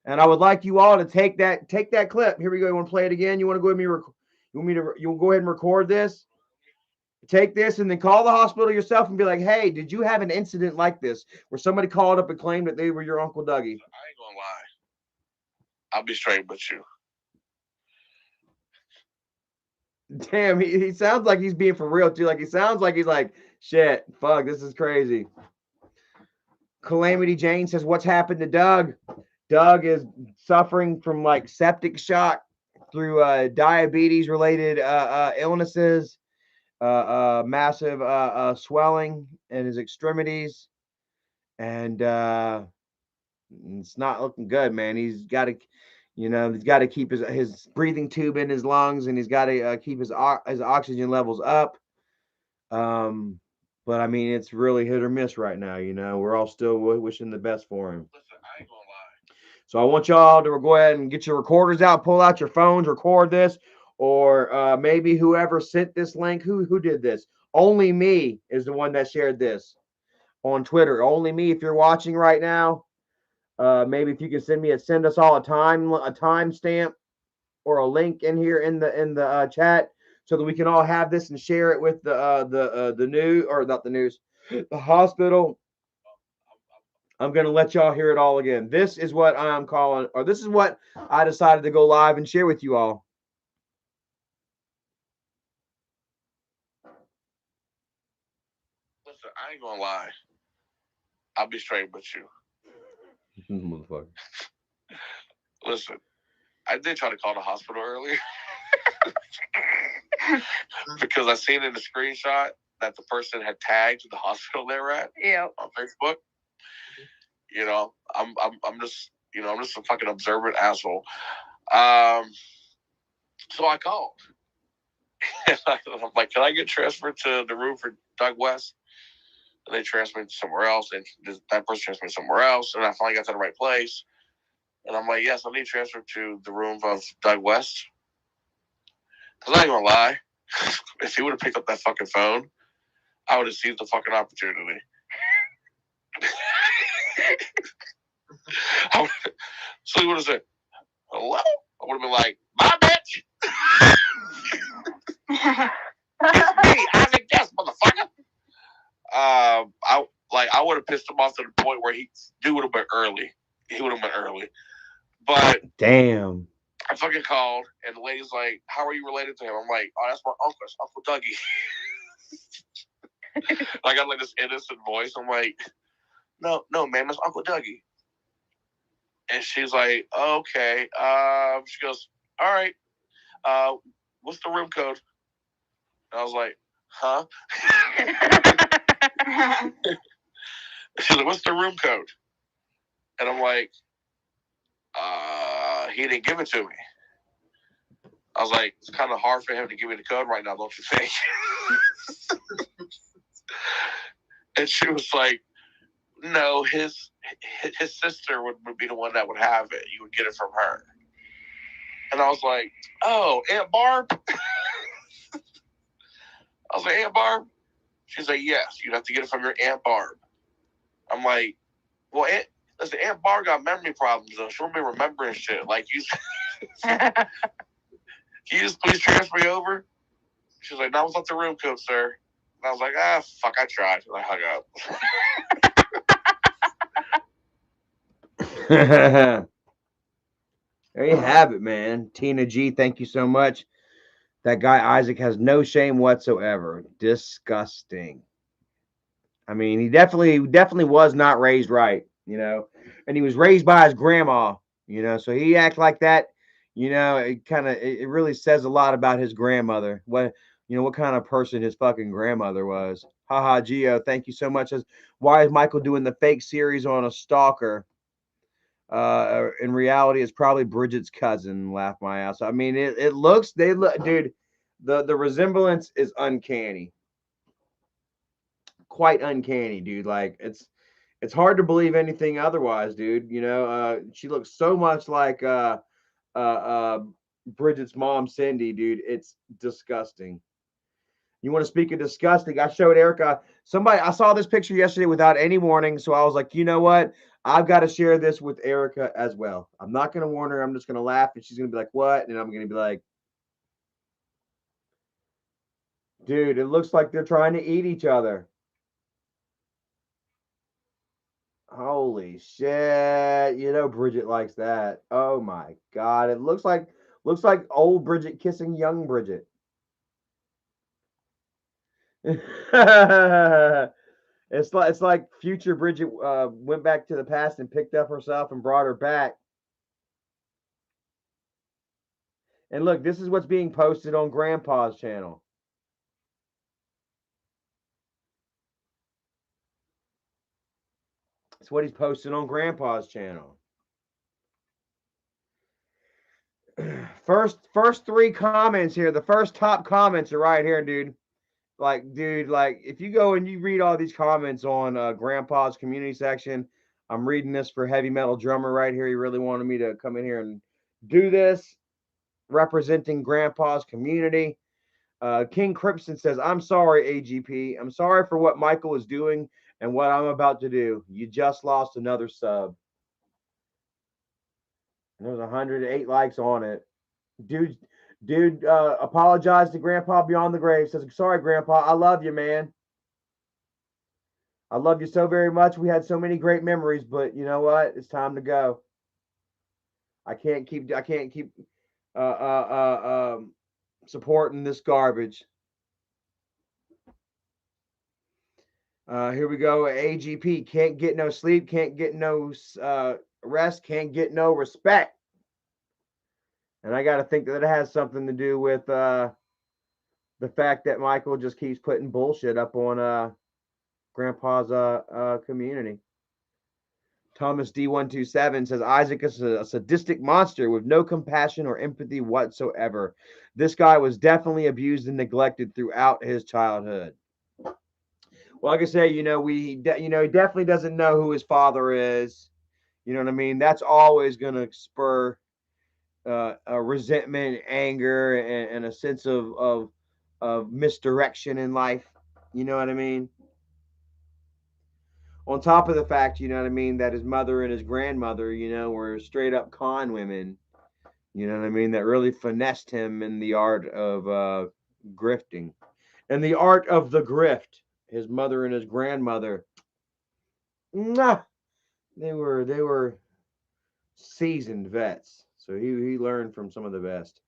Speaker 1: I would like you all to take that clip. Here we go. You want to play it again? You want to go ahead and you'll go ahead and record this? Take this and then call the hospital yourself and be like, hey, did you have an incident like this where somebody called up and claimed that they were your Uncle Dougie?
Speaker 2: I ain't gonna lie. I'll be straight with you.
Speaker 1: Damn, he sounds like he's being for real too. Like he sounds like he's like, shit, fuck, this is crazy. Calamity Jane says, what's happened to Doug? Doug is suffering from like septic shock through diabetes related illnesses, massive swelling in his extremities, and it's not looking good, man. He's got to, he's got to keep his breathing tube in his lungs, and he's got to keep his oxygen levels up. But I mean, it's really hit or miss right now. We're all still wishing the best for him.
Speaker 2: Listen, I ain't gonna lie.
Speaker 1: So I want y'all to go ahead and get your recorders out, pull out your phones, record this, or maybe whoever sent this link, who did this? Only Me is the one that shared this on Twitter. Only Me, if you're watching right now, maybe if you can send us all a timestamp or a link in here in the chat so that we can all have this and share it with the news, or not the news, the hospital. I'm going to let y'all hear it all again. This is what I'm calling, or this is what I decided to go live and share with you all.
Speaker 2: ain't gonna lie. I'll be straight with you.
Speaker 1: Motherfucker.
Speaker 2: Listen, I did try to call the hospital earlier because I seen in the screenshot that the person had tagged the hospital they were at on Facebook. I'm just I'm just a fucking observant asshole. Um, so I called. I'm like, can I get transferred to the room for Doug West? And they transferred to somewhere else, and that person transferred somewhere else, and I finally got to the right place. And I'm like, yes, I need transferred to the room of Doug West. Because I ain't gonna lie, if he would have picked up that fucking phone, I would have seized the fucking opportunity. So he would have said, hello? I would have been like, my bitch! It's me, Isaac Guest, motherfucker! I would have pissed him off to the point where he would have been early. He would have been early. But
Speaker 1: damn.
Speaker 2: I fucking called, and the lady's like, how are you related to him? I'm like, oh, that's my uncle. It's Uncle Dougie. I got like this innocent voice. I'm like, no, man, that's Uncle Dougie. And she's like, okay. She goes, all right. What's the room code? And I was like, huh? She's like, what's the room code? And I'm like, he didn't give it to me. I was like, it's kind of hard for him to give me the code right now, don't you think? And she was like, no, his sister would be the one that would have it. You would get it from her. And I was like, oh, Aunt Barb? I was like, Aunt Barb? She's like, yes, you'd have to get it from your Aunt Barb. I'm like, well, Aunt Barb got memory problems, though. She won't be remembering shit. Like, can you just please transfer me over? She's like, no, what's up the room code, sir? And I was like, fuck, I tried. And I hung
Speaker 1: There you have it, man. Tina G, thank you so much. That guy Isaac has no shame whatsoever. Disgusting. I mean, he definitely was not raised right, and he was raised by his grandma, so he act like that, it really says a lot about his grandmother. What kind of person his fucking grandmother was. Haha, Geo, thank you so much. Why is Michael doing the fake series on a stalker? In reality, it's probably Bridget's cousin. Laugh my ass. I mean, they look, dude. The resemblance is uncanny, quite uncanny, dude. Like it's hard to believe anything otherwise, dude. She looks so much like uh Bridget's mom, Cindy, dude. It's disgusting. You want to speak of disgusting? I showed Erica somebody. I saw this picture yesterday without any warning, so I was like, you know what? I've got to share this with Erica as well. I'm not going to warn her. I'm just going to laugh, and she's going to be like, "What?" And I'm going to be like, "Dude, it looks like they're trying to eat each other." Holy shit! Bridget likes that. Oh my god! It looks like old Bridget kissing young Bridget. It's like future Bridget went back to the past and picked up herself and brought her back. And look, this is what's being posted on Grandpa's channel. It's what he's posted on Grandpa's channel. First three comments here. The first top comments are right here, dude. Dude, if you go and you read all these comments on Grandpa's community section, I'm reading this for Heavy Metal Drummer right here. He really wanted me to come in here and do this, representing Grandpa's community. King Crimson says, I'm sorry, AGP. I'm sorry for what Michael is doing and what I'm about to do. You just lost another sub. And there's 108 likes on it. Dude, apologize to Grandpa Beyond the Grave. Says, sorry, Grandpa. I love you, man. I love you so very much. We had so many great memories, but you know what? It's time to go. I can't keep uh, uh, supporting this garbage. Here we go. AGP can't get no sleep, can't get no rest, can't get no respect. And I got to think that it has something to do with the fact that Michael just keeps putting bullshit up on Grandpa's community. Thomas D127 says Isaac is a sadistic monster with no compassion or empathy whatsoever. This guy was definitely abused and neglected throughout his childhood. Well, like I say, he definitely doesn't know who his father is. You know what I mean? That's always going to spur a resentment, anger, and a sense of misdirection in life. You know what I mean? On top of the fact, you know what I mean, that his mother and his grandmother, were straight up con women. You know what I mean? That really finessed him in the art of grifting, and the art of the grift. His mother and his grandmother, mwah, they were seasoned vets. So he learned from some of the best.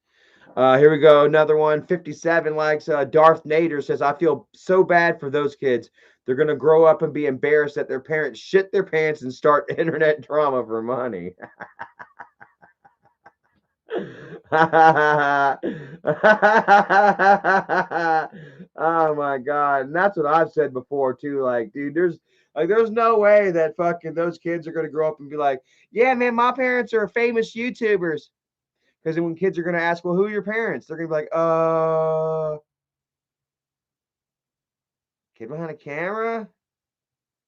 Speaker 1: Here we go. Another one. 57 likes. Darth Nader says, I feel so bad for those kids. They're going to grow up and be embarrassed that their parents shit their pants and start internet drama for money. Oh my God. And that's what I've said before too. Like, dude, there's no way that fucking those kids are gonna grow up and be like, yeah, man, my parents are famous YouTubers. Because when kids are gonna ask, well, who are your parents? They're gonna be like, kid behind a camera?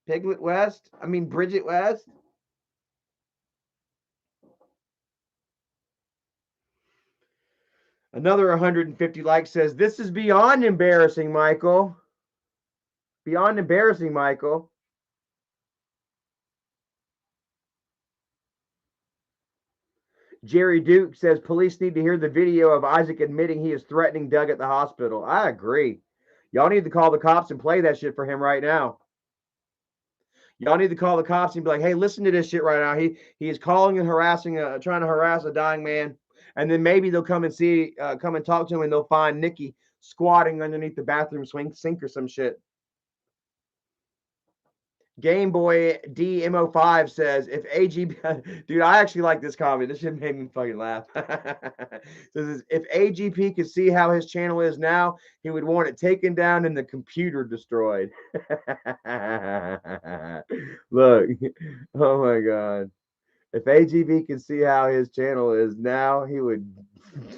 Speaker 1: Piglet West? I mean Bridget West? Another 150 likes says, this is beyond embarrassing, Michael. Beyond embarrassing, Michael. Jerry Duke says police need to hear the video of Isaac admitting he is threatening Doug at the hospital. I agree. Y'all need to call the cops and play that shit for him right now. Y'all need to call the cops and be like, "Hey, listen to this shit right now. He is calling and trying to harass a dying man." And then maybe they'll come and talk to him, and they'll find Nikki squatting underneath the bathroom swing sink or some shit. Game Boy DMO5 says, if AGB, dude, I actually like this comment. This shit made me fucking laugh. Says, if AGP could see how his channel is now, he would want it taken down and the computer destroyed. Look, oh my God. If AGB could see how his channel is now, he would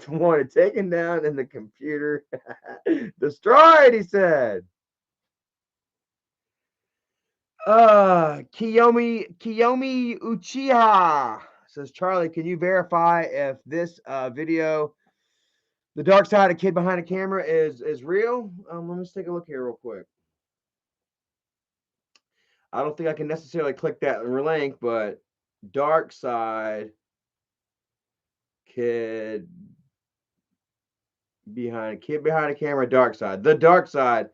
Speaker 1: want it taken down and the computer destroyed, he said. Kiyomi Uchiha says, Charlie, can you verify if this video, the dark side of kid behind the camera, is real? Let me just take a look here real quick. I don't think I can necessarily click that link, but dark side kid behind the camera, dark side, the dark side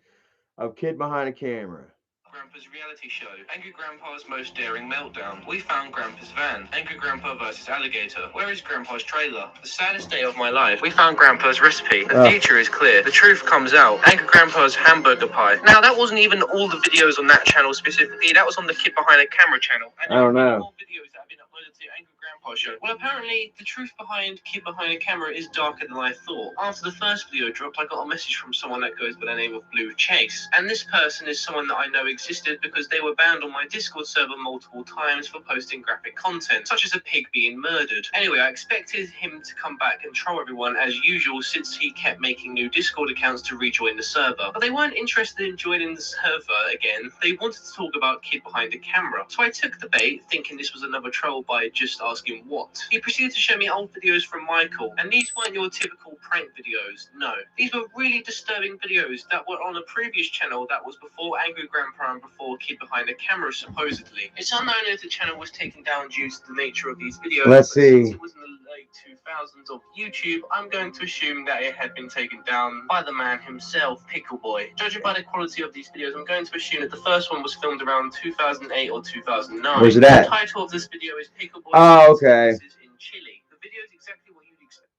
Speaker 1: of kid behind the camera.
Speaker 2: Grandpa's reality show, Angry Grandpa's Most Daring Meltdown. We found Grandpa's van, Angry Grandpa versus Alligator. Where is Grandpa's trailer? The saddest day of my life. We found Grandpa's recipe. The future is clear. The truth comes out. Angry Grandpa's hamburger pie. Now, that wasn't even all the videos on that channel specifically. That was on the Kid Behind the Camera channel. And
Speaker 1: I don't know.
Speaker 2: More videos that have been uploaded to Angry Grandpa show. Well, apparently, the truth behind Kid Behind the Camera is darker than I thought. After the first video dropped, I got a message from someone that goes by the name of Blue Chase. And this person is someone that I know existed because they were banned on my Discord server multiple times for posting graphic content, such as a pig being murdered. Anyway, I expected him to come back and troll everyone as usual since he kept making new Discord accounts to rejoin the server. But they weren't interested in joining the server again. They wanted to talk about Kid Behind the Camera. So I took the bait, thinking this was another troll by just asking what. He proceeded to show me old videos from Michael, and these weren't your typical prank videos, no. These were really disturbing videos that were on a previous channel that was before Angry Grandpa and before Kid Behind the Camera, supposedly. It's unknown if the channel was taken down due to the nature of these videos.
Speaker 1: Let's see.
Speaker 2: Since it was in the late 2000s of YouTube, I'm going to assume that it had been taken down by the man himself, Pickle Boy. Judging by the quality of these videos, I'm going to assume that the first one was filmed around 2008 or 2009.
Speaker 1: Where's it at?
Speaker 2: The title of this video is Pickle Boy.
Speaker 1: Oh, okay.
Speaker 2: This is in Chile. The video is exactly what you'd expect.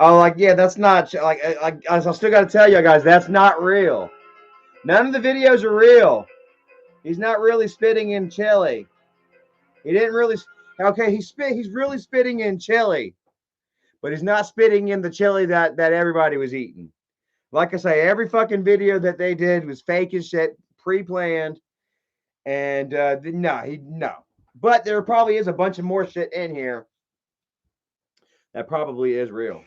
Speaker 1: Oh, like yeah, that's not like I still got to tell you guys that's not real. None of the videos are real. He's not really spitting in chili. He didn't really. Okay, He's really spitting in chili, but he's not spitting in the chili that everybody was eating. Like I say, every fucking video that they did was fake as shit, pre-planned, and no. But there probably is a bunch of more shit in here that probably is real.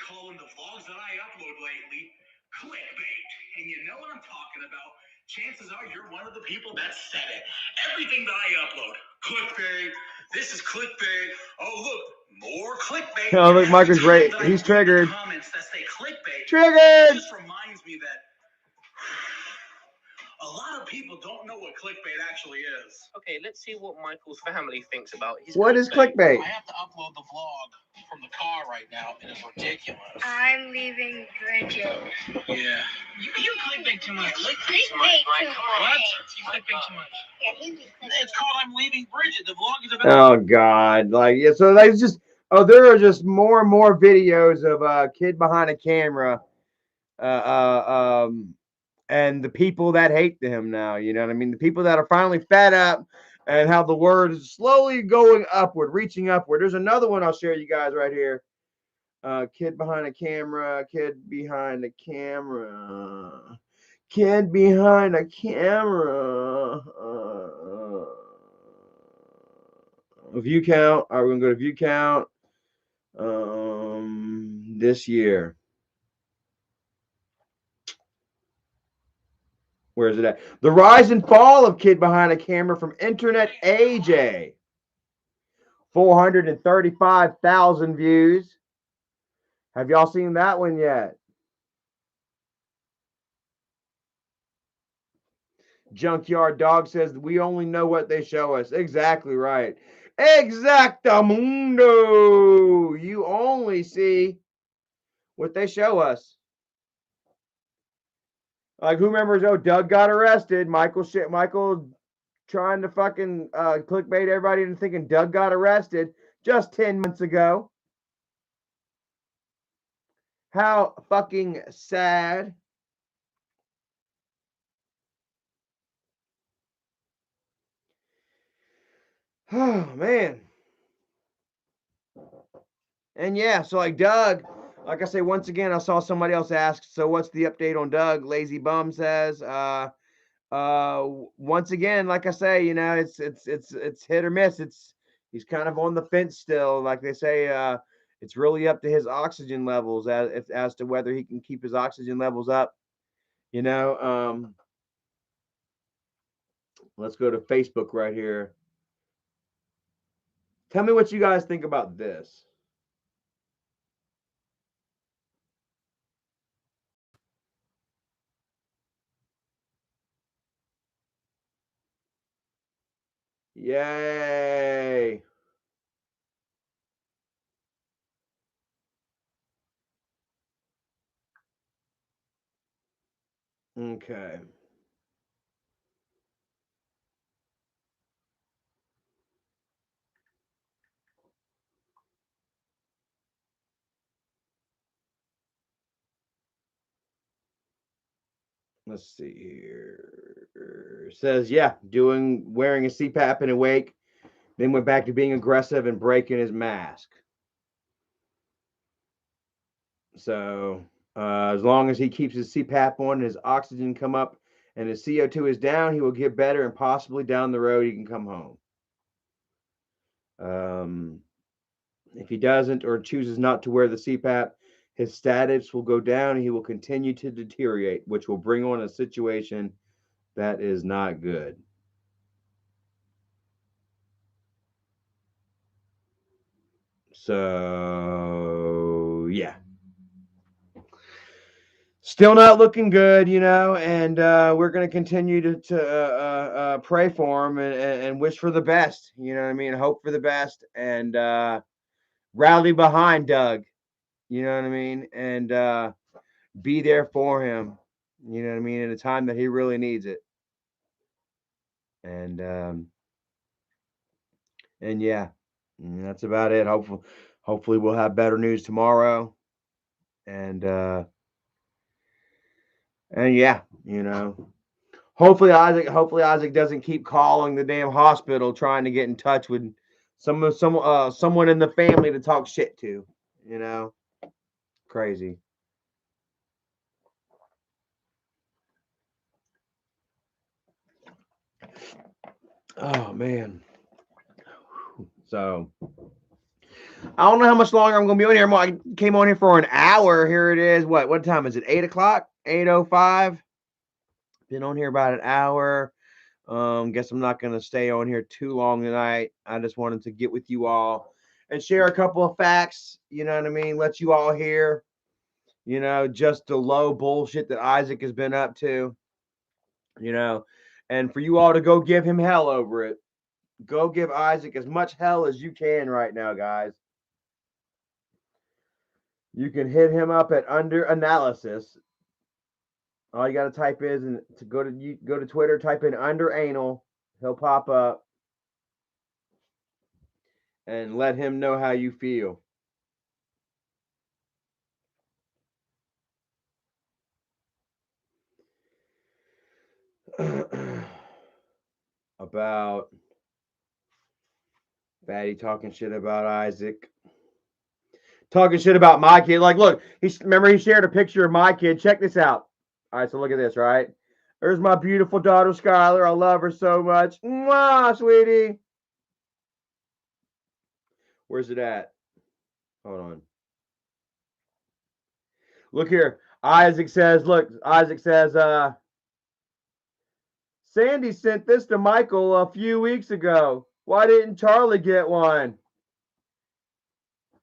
Speaker 2: Calling the vlogs that I upload lately clickbait. And you know what I'm talking about. Chances are you're one of the people that said it. Everything that I upload, clickbait. This is clickbait. Oh, look, more clickbait.
Speaker 1: Oh, look, Marcus Ray. He's triggered.
Speaker 2: Comments that say clickbait.
Speaker 1: Triggered.
Speaker 2: It just reminds me that a lot of people don't know what clickbait actually is. Okay, let's see what Michael's family thinks about his
Speaker 1: What is clickbait?
Speaker 2: I have to upload the vlog from the car right now, and it's ridiculous.
Speaker 3: I'm leaving Bridget.
Speaker 2: Yeah. You clickbait too much.
Speaker 3: Clickbait too much, Mike. Come on.
Speaker 2: What? You clickbait too much.
Speaker 3: Yeah, he be clickbait.
Speaker 2: It's called I'm Leaving Bridget. The vlog is about...
Speaker 1: Oh God! Like yeah, so they just there are just more and more videos of a kid behind a camera, uh, and the people that hate them now. You know what I mean? The people that are finally fed up, and how the word is slowly going upward, reaching upward. There's another one I'll share you guys right here. Kid behind a camera, kid behind a camera, kid behind a camera. View count. All right, we're gonna go to view count. This year. Where is it at? The rise and fall of kid behind a camera from Internet AJ. 435,000 views. Have y'all seen that one yet? Junkyard Dog says we only know what they show us. Exactly right. Exactamundo. You only see what they show us. Like who remembers? Oh, Doug got arrested. Michael trying to fucking clickbait everybody into thinking Doug got arrested just 10 months ago. How fucking sad. Oh man. And yeah, so like Doug, like I say, once again, I saw somebody else ask, so what's the update on Doug? Lazy Bum says, once again, like I say, you know, it's hit or miss. He's kind of on the fence still. Like they say, it's really up to his oxygen levels as to whether he can keep his oxygen levels up. You know, let's go to Facebook right here. Tell me what you guys think about this. Yay. Okay. Let's see here. It says, yeah, wearing a CPAP in a wake, then went back to being aggressive and breaking his mask. So as long as he keeps his CPAP on and his oxygen come up and his CO2 is down, he will get better and possibly down the road he can come home. If he doesn't or chooses not to wear the CPAP, his status will go down and he will continue to deteriorate, which will bring on a situation that is not good. So, yeah. Still not looking good, you know, and we're going to continue to pray for him and wish for the best, you know what I mean? Hope for the best and rally behind Doug, you know what I mean? And be there for him, you know what I mean, in a time that he really needs it. And And yeah, that's about it. Hopefully we'll have better news tomorrow. And and yeah, hopefully Isaac doesn't keep calling the damn hospital trying to get in touch with someone in the family to talk shit to. You know, crazy. Oh man. So I don't know how much longer I'm gonna be on here. I came on here for an hour. Here it is. What time is it? 8 o'clock? 8:05. Been on here about an hour. Guess I'm not gonna stay on here too long tonight. I just wanted to get with you all and share a couple of facts. You know what I mean? Let you all hear. Just the low bullshit that Isaac has been up to. You know, and for you all to go give him hell over it. Go give Isaac as much hell as you can right now, guys. You can hit him up at under analysis. All you got to type is and to go to Twitter, type in under anal. He'll pop up and let him know how you feel. About Fatty talking shit about Isaac. Talking shit about my kid. Like, look, remember he shared a picture of my kid. Check this out. All right, so look at this, right? There's my beautiful daughter, Skylar. I love her so much. Mwah, sweetie. Where's it at? Hold on. Look here. Isaac says, Sandy sent this to Michael a few weeks ago. Why didn't Charlie get one?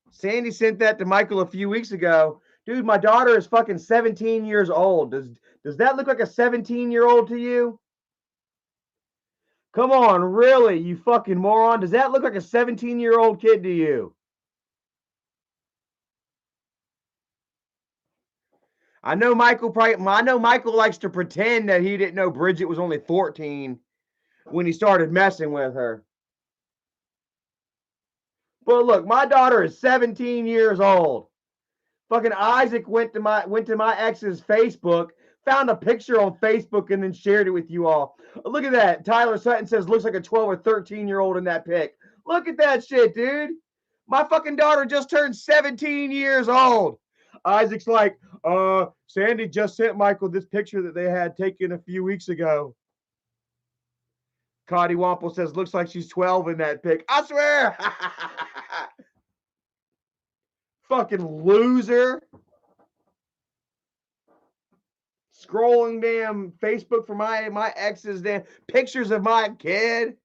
Speaker 1: Sandy sent that to Michael a few weeks ago. Dude, my daughter is fucking 17 years old. Does that look like a 17-year-old to you? Come on, really, you fucking moron. Does that look like a 17-year-old kid to you? I know Michael likes to pretend that he didn't know Bridget was only 14 when he started messing with her. But look, my daughter is 17 years old. Fucking Isaac went to my ex's Facebook, found a picture on Facebook, and then shared it with you all. Look at that. Tyler Sutton says looks like a 12 or 13-year-old in that pic. Look at that shit, dude. My fucking daughter just turned 17 years old. Isaac's like, Sandy just sent Michael this picture that they had taken a few weeks ago. Cotty Wample says looks like she's 12 in that pic. I swear. Fucking loser. Scrolling damn Facebook for my ex's damn pictures of my kid.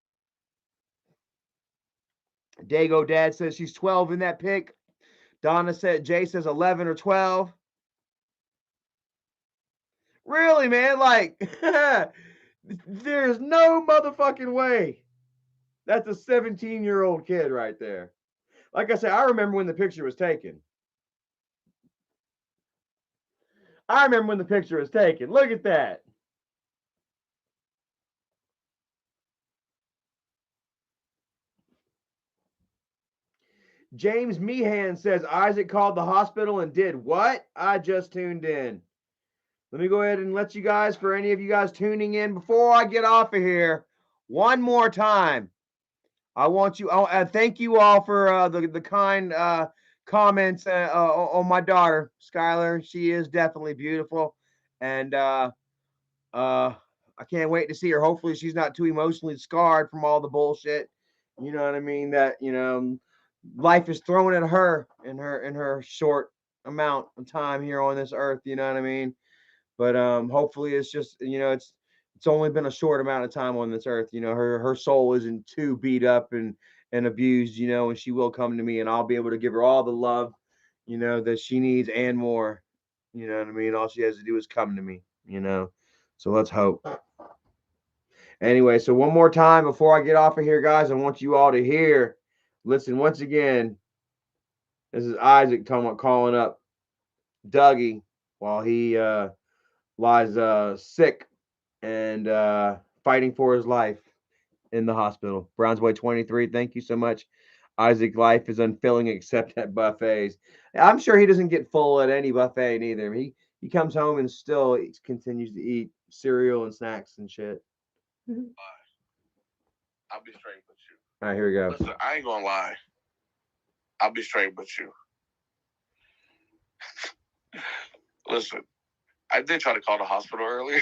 Speaker 1: Dago Dad says she's 12 in that pic. Jay says 11 or 12. Really, man? Like, there's no motherfucking way. That's a 17-year-old kid right there. Like I said, I remember when the picture was taken. Look at that. James Meehan says Isaac called the hospital and did what? I just tuned in. Let me go ahead and let you guys, for any of you guys tuning in, before I get off of here, one more time. I want you. Thank you all for the kind comments on my daughter, Skylar. She is definitely beautiful, and I can't wait to see her. Hopefully, she's not too emotionally scarred from all the bullshit. You know what I mean? That life is thrown at her in her short amount of time here on this earth. You know what I mean? But hopefully, it's just it's only been a short amount of time on this earth. Her soul isn't too beat up and abused. And she will come to me, and I'll be able to give her all the love that she needs and more. You know what I mean? All she has to do is come to me. So let's hope. Anyway, so one more time before I get off of here, guys, I want you all to hear. Listen once again. This is Isaac talking about calling up Dougie while he lies sick and fighting for his life in the hospital. Brownsway 23. Thank you so much. Isaac, life is unfilling except at buffets. I'm sure he doesn't get full at any buffet neither. He comes home and still continues to eat cereal and snacks and shit.
Speaker 2: I'll be straight with you.
Speaker 1: All right, here we go.
Speaker 2: Listen, I ain't gonna lie. I'll be straight with you. Listen, I did try to call the hospital earlier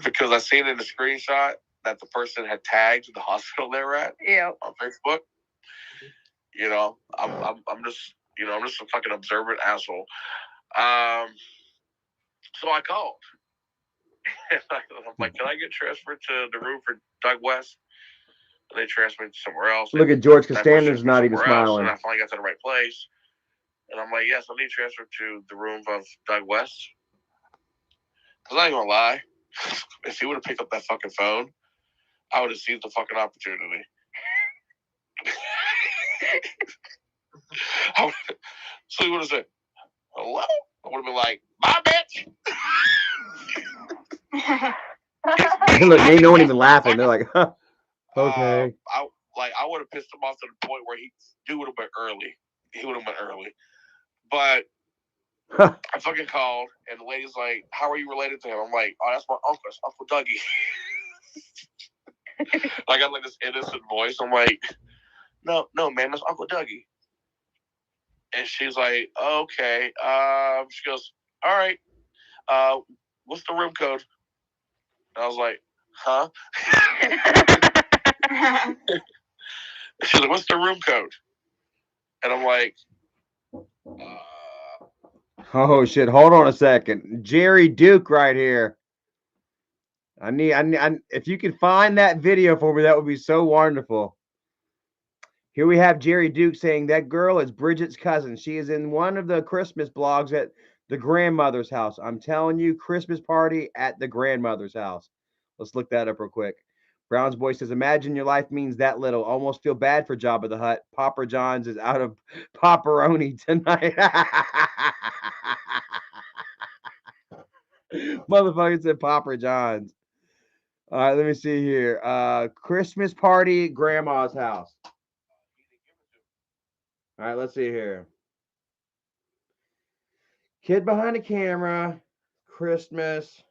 Speaker 2: because I seen in the screenshot that the person had tagged the hospital they were at on Facebook. You know, I'm just I'm just a fucking observant asshole. So I called. I'm like, can I get transferred to the room for Doug West? And they transferred me somewhere else.
Speaker 1: Look at George Costanza's not even smiling.
Speaker 2: And I finally got to the right place. And I'm like, yes, I need transferred to the room of Doug West. Because I ain't gonna lie, if he would have picked up that fucking phone, I would have seized the fucking opportunity. So he would have said, hello? I would have been like, bye, bitch.
Speaker 1: Look, ain't no one even laughing. They're like, huh, okay.
Speaker 2: I would have pissed him off to the point where he would have went early. He would have went early. But I fucking called, and the lady's like, how are you related to him? I'm like, oh, that's my uncle. It's Uncle Dougie. I got like this innocent voice. I'm like, no, man, that's Uncle Dougie. And she's like, okay. She goes, all right. What's the room code? And I was like, huh? She's like, what's the room code? And I'm like,
Speaker 1: oh shit! Hold on a second, Jerry Duke, right here. I need. If you can find that video for me, that would be so wonderful. Here we have Jerry Duke saying that girl is Bridget's cousin. She is in one of the Christmas blogs at the grandmother's house. I'm telling you, Christmas party at the grandmother's house. Let's look that up real quick. Brown's boy says, imagine your life means that little. Almost feel bad for Jabba the Hutt. Papa John's is out of pepperoni tonight. Motherfucker said Papa John's. All right, let me see here. Christmas party, grandma's house. All right, let's see here. Kid behind the camera, Christmas,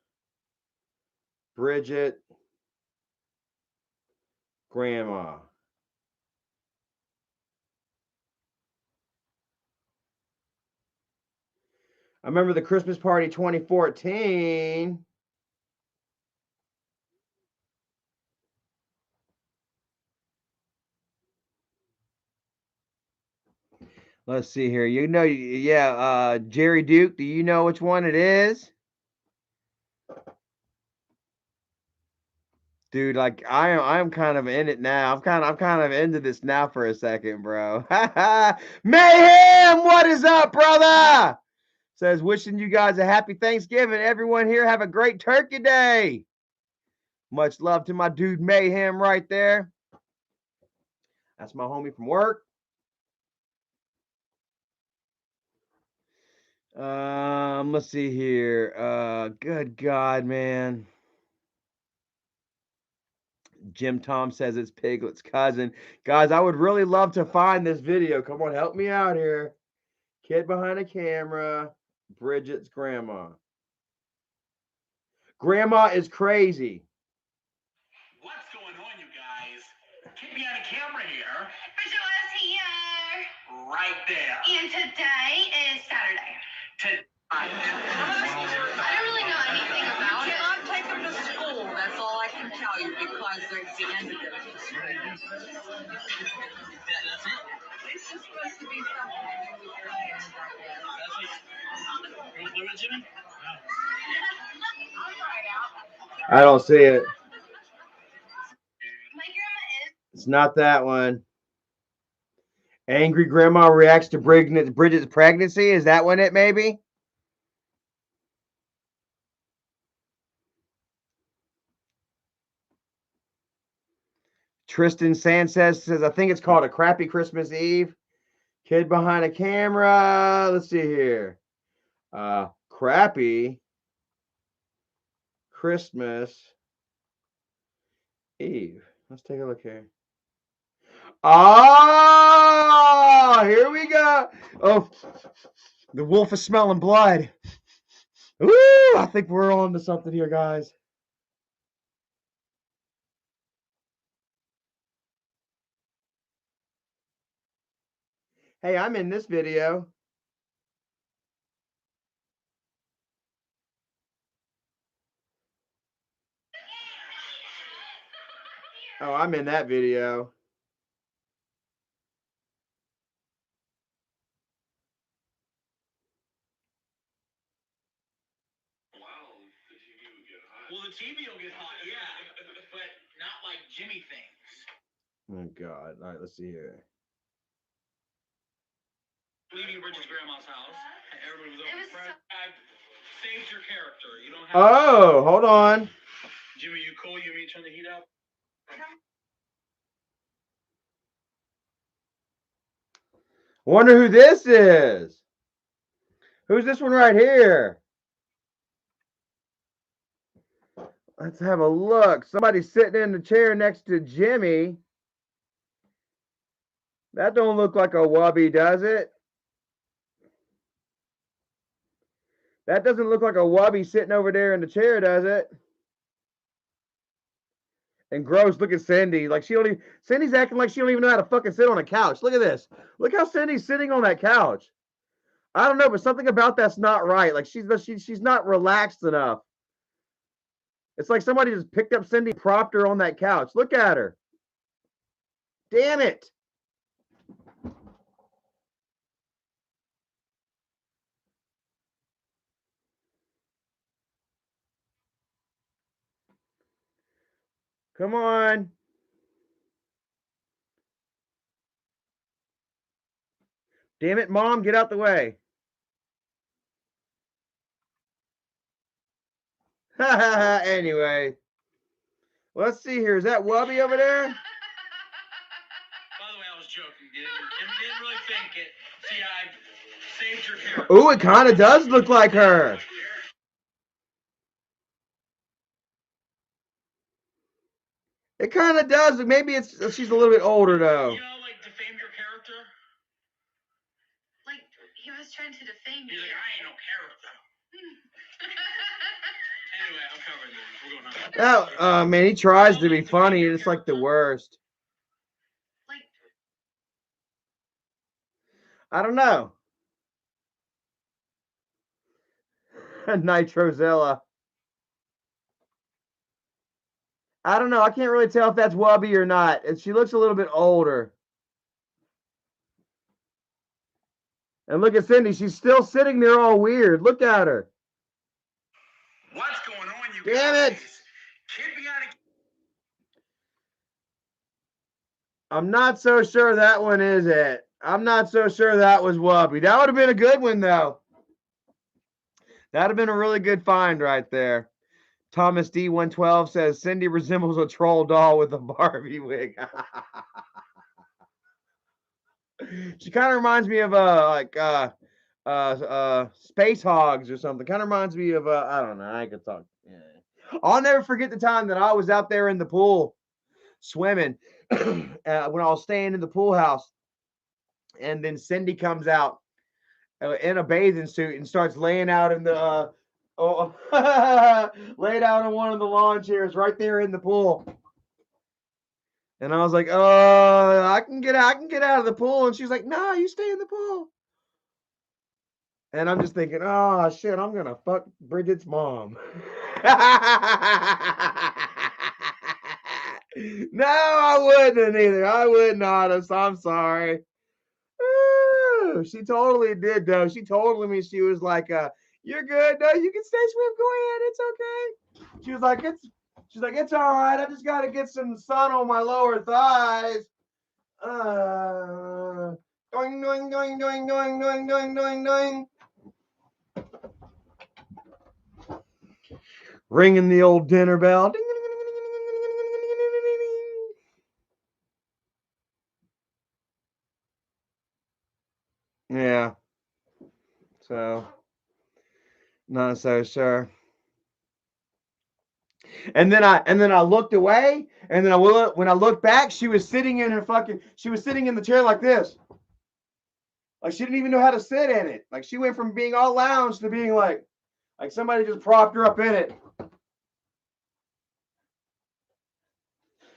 Speaker 1: Bridget, grandma. I remember the Christmas party 2014. Let's see here. Jerry Duke, do you know which one it is? Dude, like I'm kind of in it now. I'm kind of into this now for a second, bro. Mayhem, what is up, brother? Says wishing you guys a happy Thanksgiving. Everyone here have a great turkey day. Much love to my dude Mayhem right there. That's my homie from work. Let's see here. Good God, man. Jim Tom says it's Piglet's cousin. Guys, I would really love to find this video. Come on, help me out here. Kid behind the camera. Bridget's grandma. Grandma is crazy.
Speaker 4: What's going on, you guys? Kid behind the camera here.
Speaker 3: Bridget was here.
Speaker 4: Right there.
Speaker 3: And today is Saturday.
Speaker 4: I
Speaker 5: don't really know anything about it. Cannot take them to school. That's all I can tell you because it's the end of it.
Speaker 4: That's it?
Speaker 5: It's just supposed to be something to do with your hands, I guess.
Speaker 4: That's it. Jimmy?
Speaker 1: I don't see it.
Speaker 3: My grandma is.
Speaker 1: It's not that one. Angry grandma reacts to Bridget's pregnancy. Is that one it maybe? Tristan Sanchez says, I think it's called A Crappy Christmas Eve. Kid behind a camera. Let's see here. Crappy Christmas Eve. Let's take a look here. Oh, here we go. Oh, the wolf is smelling blood. Woo! I think we're on to something here, guys. Hey, I'm in this video. Oh, I'm in that video.
Speaker 4: Well, the TV will get hot, yeah, but not like Jimmy thinks.
Speaker 1: Oh God! All right, let's see here.
Speaker 4: Leaving Bridget's grandma's house, and everybody was over. I saved your character. You don't have.
Speaker 1: Oh, hold on.
Speaker 4: Jimmy, you cool? You mean turn the heat up?
Speaker 1: Wonder who this is. Who's this one right here? Let's have a look. Somebody's sitting in the chair next to Jimmy. That don't look like a wubby, does it? That doesn't look like a wubby sitting over there in the chair, does it? And gross, look at Cindy. Like Cindy's acting like she don't even know how to fucking sit on a couch. Look at this. Look how Cindy's sitting on that couch. I don't know, but something about that's not right. Like she's not relaxed enough. It's like somebody just picked up Cindy, propped her on that couch. Look at her. Damn it. Come on. Damn it, Mom, get out the way. Anyway. Let's see here. Is that Wubby over there?
Speaker 4: By the way, I was joking. Didn't really think it. See, I saved your character.
Speaker 1: Ooh, it kind of does look like her. It kind of does. Maybe she's a little bit older though.
Speaker 4: You know, like defame your character.
Speaker 3: Like, he was trying to defame
Speaker 4: He's
Speaker 3: you.
Speaker 4: like, I ain't no character. Anyway, I'm covering that. We're going on.
Speaker 1: Oh, man, he tries to be funny, and it's like the worst.
Speaker 3: Like,
Speaker 1: I don't know. Nitrozilla. I don't know. I can't really tell if that's Wubby or not. She looks a little bit older. And look at Cindy. She's still sitting there all weird. Look at her.
Speaker 4: What's going on, you
Speaker 1: Damn
Speaker 4: guys?
Speaker 1: it.
Speaker 4: Kid behind
Speaker 1: I'm not so sure that one is it. I'm not so sure that was Wubby. That would have been a good one, though. That would have been a really good find right there. Thomas D112 says Cindy resembles a troll doll with a Barbie wig. She kind of reminds me of Space Hogs or something. Kind of reminds me of I don't know. I could talk. Yeah. I'll never forget the time that I was out there in the pool swimming when I was staying in the pool house, and then Cindy comes out in a bathing suit and starts laying out in the laid out on one of the lawn chairs right there in the pool. And I was like, I can get out of the pool. And she's like, no, you stay in the pool. And I'm just thinking, oh shit, I'm gonna fuck Bridget's mom. No, I wouldn't either. I would not have. So I'm sorry. Ooh, she totally did though. She told me, she was like, you're good. No, you can stay swim. Go ahead. It's okay. She was like, it's all right. I just gotta get some sun on my lower thighs. Doing, doing, doing, doing, doing, doing, doing, doing, doing. Ringing the old dinner bell. Ding, ding, ding, ding, ding, ding, ding, ding, ding, ding. Yeah. So, not so sure. And then I looked away, and then when I looked back, she was sitting in the chair like this. Like she didn't even know how to sit in it. Like she went from being all lounge to being like somebody just propped her up in it.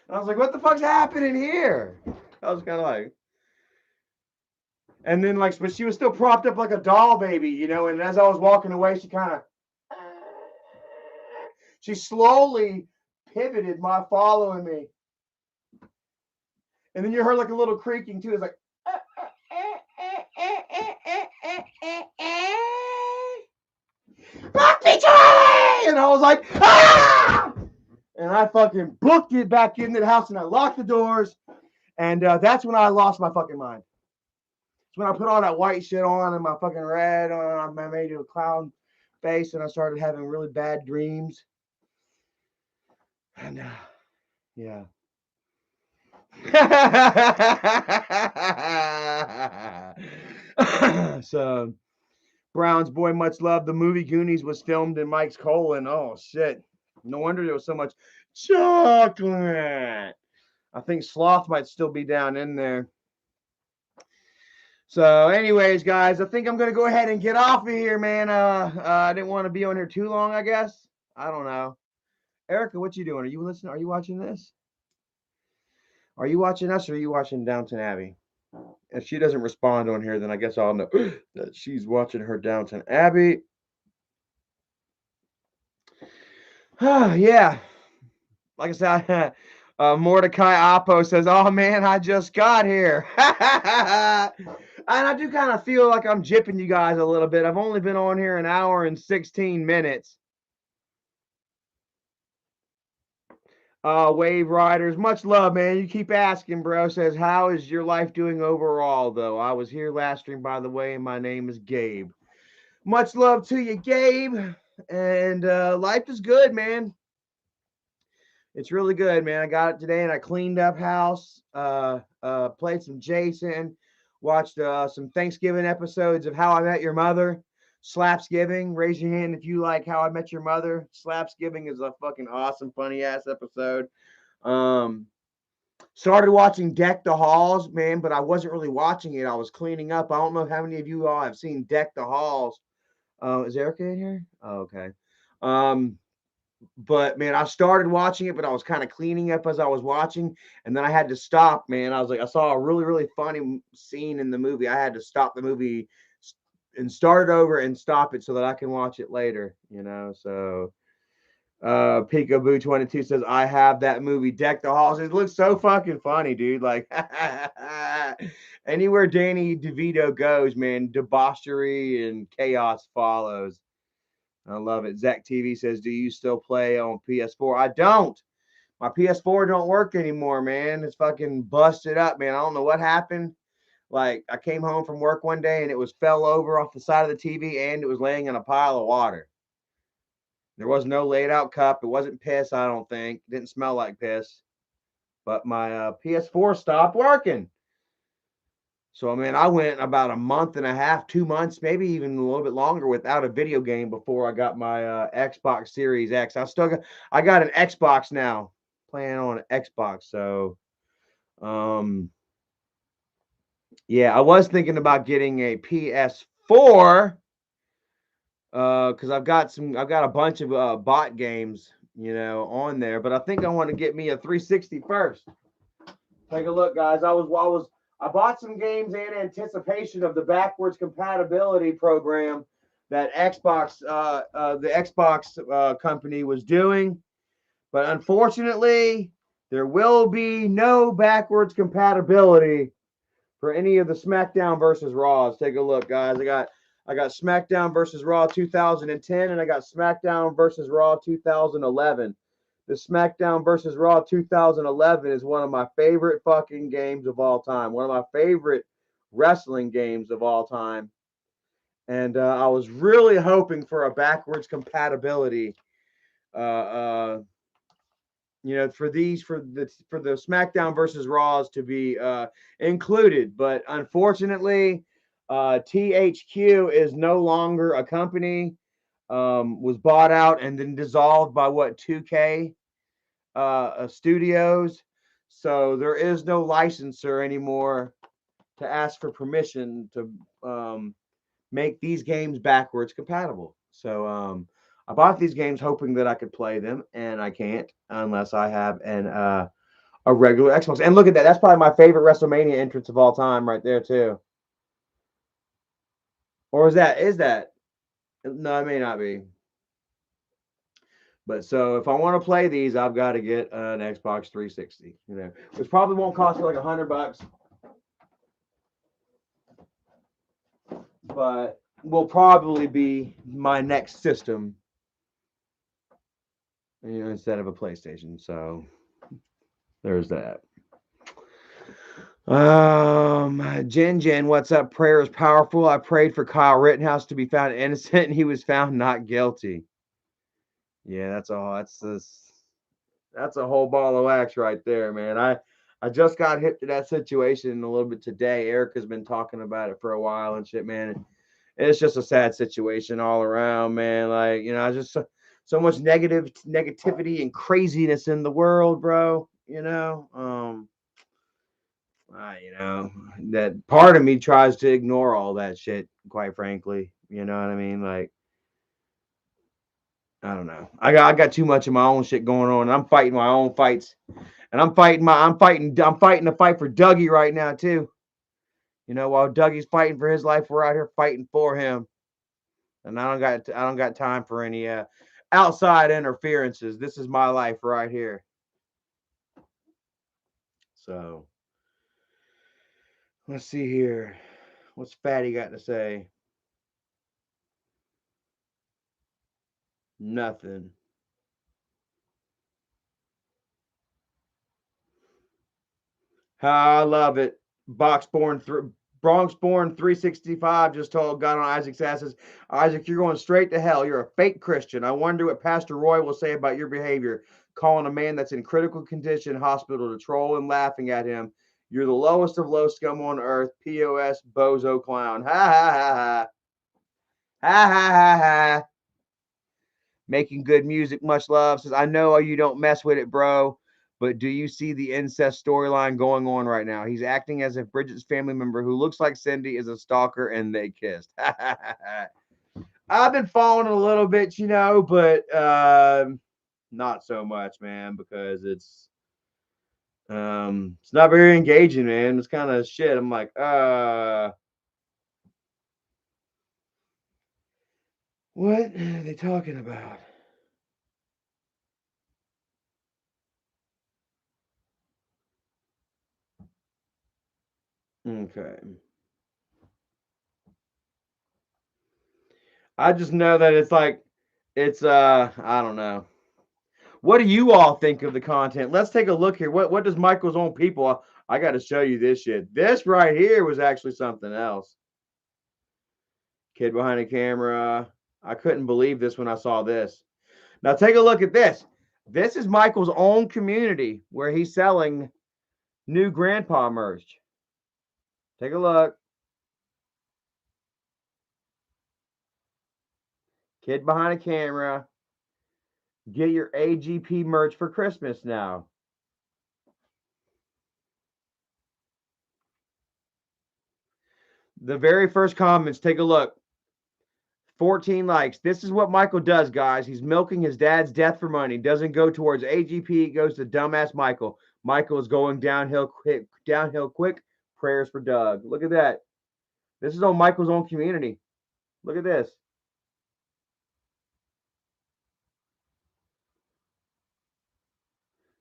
Speaker 1: And I was like, what the fuck's happening here? I was kind of like, and then but she was still propped up like a doll baby, you know. And as I was walking away, she slowly pivoted by following me. And then you heard like a little creaking too. It's like, rock me, Charlie! And I was like, ah! And I fucking booked it back into the house and I locked the doors. And that's when I lost my fucking mind. It's when I put all that white shit on and my fucking red on. I made it a clown face and I started having really bad dreams. And yeah. So Brown's Boy Much Love. The movie Goonies was filmed in Mike's colon. Oh shit. No wonder there was so much chocolate. I think Sloth might still be down in there. So, anyways, guys, I think I'm gonna go ahead and get off of here, man. I didn't want to be on here too long, I guess. I don't know. Erica, what you doing? Are you listening? Are you watching this? Are you watching us or are you watching Downton Abbey? If she doesn't respond on here, then I guess I'll know that she's watching her Downton Abbey. Yeah. Like I said, Mordecai Oppo says, oh man, I just got here. And I do kind of feel like I'm jipping you guys a little bit. I've only been on here an hour and 16 minutes. Wave Riders, much love, man. You keep asking, bro. Says, how is your life doing overall, though? I was here last stream, by the way, and my name is Gabe. Much love to you, Gabe. And life is good, man. It's really good, man. I got it today and I cleaned up house, played some Jason, watched some Thanksgiving episodes of How I Met Your Mother, Slapsgiving. Raise your hand if you like How I Met Your Mother. Slapsgiving is a fucking awesome, funny ass episode. Started watching Deck the Halls, man, but I wasn't really watching it. I was cleaning up. I don't know how many of you all have seen Deck the Halls. Is Erica in here? Oh, okay. But man, I started watching it, but I was kind of cleaning up as I was watching, and then I had to stop, man. I was like, I saw a really, really funny scene in the movie. I had to stop the movie and start it over and stop it so that I can watch it later, you know. So Peekaboo 22 says, I have that movie, Deck the Halls. It looks so fucking funny, dude. Like anywhere Danny DeVito goes, man, debauchery and chaos follows. I love it. Zach TV says, do you still play on PS4? I don't. My PS4 don't work anymore, man. It's fucking busted up, man. I don't know what happened. Like, I came home from work one day and it fell over off the side of the TV and it was laying in a pile of water. There was no laid out cup. It wasn't piss, I don't think. It didn't smell like piss. But my PS4 stopped working. So, man, I went about a month and a half, 2 months, maybe even a little bit longer without a video game before I got my Xbox Series X. I got an Xbox now, playing on an Xbox. So, yeah, I was thinking about getting a PS4 because I've got a bunch of bot games, you know, on there. But I think I want to get me a 360 first. Take a look, guys. I bought some games in anticipation of the backwards compatibility program that the Xbox company was doing. But unfortunately, there will be no backwards compatibility for any of the SmackDown versus Raws. Take a look, guys. I got SmackDown versus Raw 2010, and I got SmackDown versus Raw 2011. The SmackDown versus Raw 2011 is one of my favorite fucking games of all time. One of my favorite wrestling games of all time. And I was really hoping for a backwards compatibility, you know, for the SmackDown versus Raws to be included. But unfortunately, THQ is no longer a company. was bought out and then dissolved by what 2K Studios. So there is no licensor anymore to ask for permission to make these games backwards compatible. So I bought these games hoping that I could play them, and I can't unless I have a regular Xbox. And look at that. That's probably my favorite WrestleMania entrance of all time right there too. Or is that? No, it may not be. But so if I want to play these, I've got to get an Xbox 360, which probably won't cost me like $100, but will probably be my next system, instead of a PlayStation. So there's that. Jen, what's up? Prayer is powerful. I prayed for Kyle Rittenhouse to be found innocent, and he was found not guilty. Yeah, that's all. That's a whole ball of wax right there, man. I just got hit to that situation a little bit today. Erica's been talking about it for a while and shit, man. It's just a sad situation all around, man. Like, just so much negativity and craziness in the world, bro. That part of me tries to ignore all that shit, quite frankly. You know what I mean? Like, I don't know. I got too much of my own shit going on, and I'm fighting my own fights. And I'm fighting the fight for Dougie right now too. While Dougie's fighting for his life, we're out here fighting for him. And I don't got time for any outside interferences. This is my life right here. So let's see here. What's Fatty got to say? Nothing. I love it. Bronx born 365 just told God on Isaac's ass says, Isaac, you're going straight to hell. You're a fake Christian. I wonder what Pastor Roy will say about your behavior, calling a man that's in critical condition hospital to troll and laughing at him. You're the lowest of low scum on earth. POS bozo clown. Ha ha ha ha. Ha ha ha ha. Making good music, much love. Says, I know you don't mess with it, bro. But do you see the incest storyline going on right now? He's acting as if Bridget's family member who looks like Cindy is a stalker and they kissed. I've been following a little bit, but not so much, man, because it's not very engaging, man. It's kind of shit. I'm like, what are they talking about? Okay. I just know that I don't know. What do you all think of the content? Let's take a look here. What does Michael's own people? I got to show you this shit. This right here was actually something else. Kid behind the camera. I couldn't believe this when I saw this. Now take a look at this. This is Michael's own community where he's selling new grandpa merch. Take a look. Kid behind the camera. Get your AGP merch for Christmas now. The very first comments, take a look. 14 likes. This is what Michael does, guys. He's milking his dad's death for money. Doesn't go towards AGP. It goes to dumbass Michael. Michael is going downhill quick. Downhill quick. Prayers for Doug. Look at that. This is on Michael's own community. Look at this.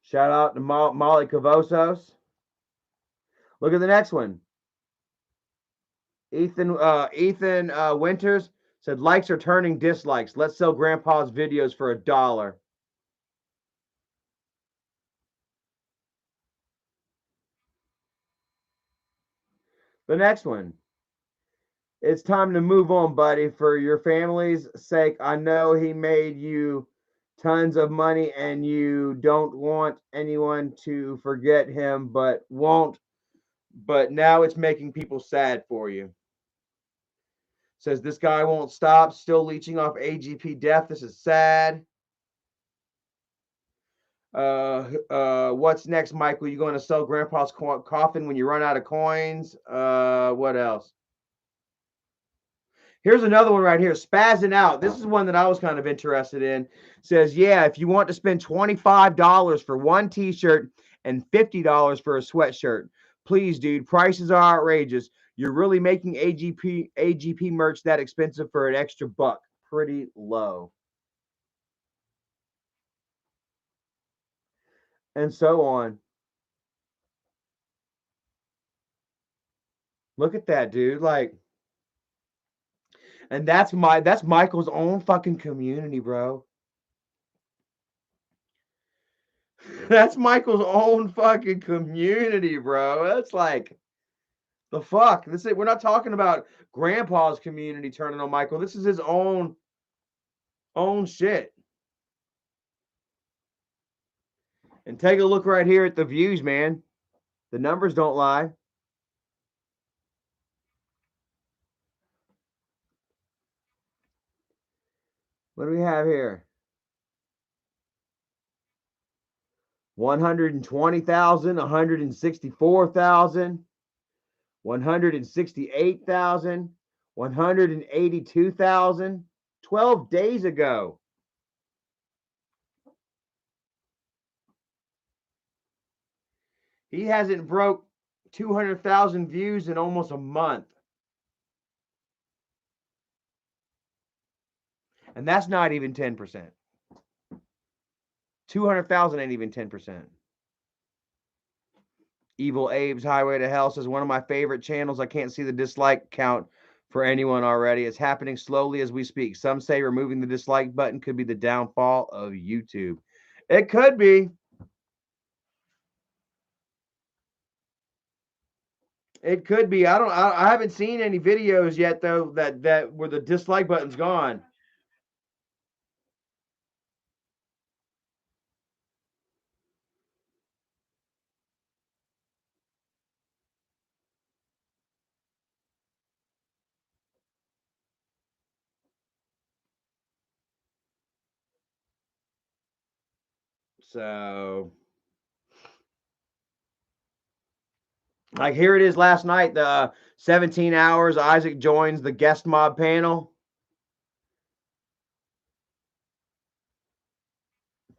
Speaker 1: Shout out to Molly Cavosos. Look at the next one. Ethan Winters said likes are turning dislikes. Let's sell Grandpa's videos for $1. The next one. It's time to move on, buddy. For your family's sake, I know he made you tons of money and you don't want anyone to forget him, but won't. But now it's making people sad for you. Says this guy won't stop, still leeching off AGP death. This is sad. What's next, Michael? You going to sell Grandpa's coffin when you run out of coins? What else? Here's another one right here. Spazzing out. This is one that I was kind of interested in. Says, yeah, if you want to spend $25 for one t-shirt and $50 for a sweatshirt, please, dude. Prices are outrageous. You're really making AGP merch that expensive for an extra buck. Pretty low. And so on. Look at that, dude. Like, and that's Michael's own fucking community, bro. That's Michael's own fucking community, bro. That's like the fuck. We're not talking about Grandpa's community turning on Michael. This is his own shit. And take a look right here at the views, man. The numbers don't lie. What do we have here? 120,000, 164,000, 168,000, 182,000. 12 days ago. He hasn't broke 200,000 views in almost a month. And that's not even 10%. 200,000 ain't even 10%. Evil Abe's Highway to Hell says, one of my favorite channels. I can't see the dislike count for anyone already. It's happening slowly as we speak. Some say removing the dislike button could be the downfall of YouTube. It could be. It could be. I haven't seen any videos yet though that where the dislike button's gone. So, like, here it is last night, the 17 hours. Isaac joins the guest mob panel.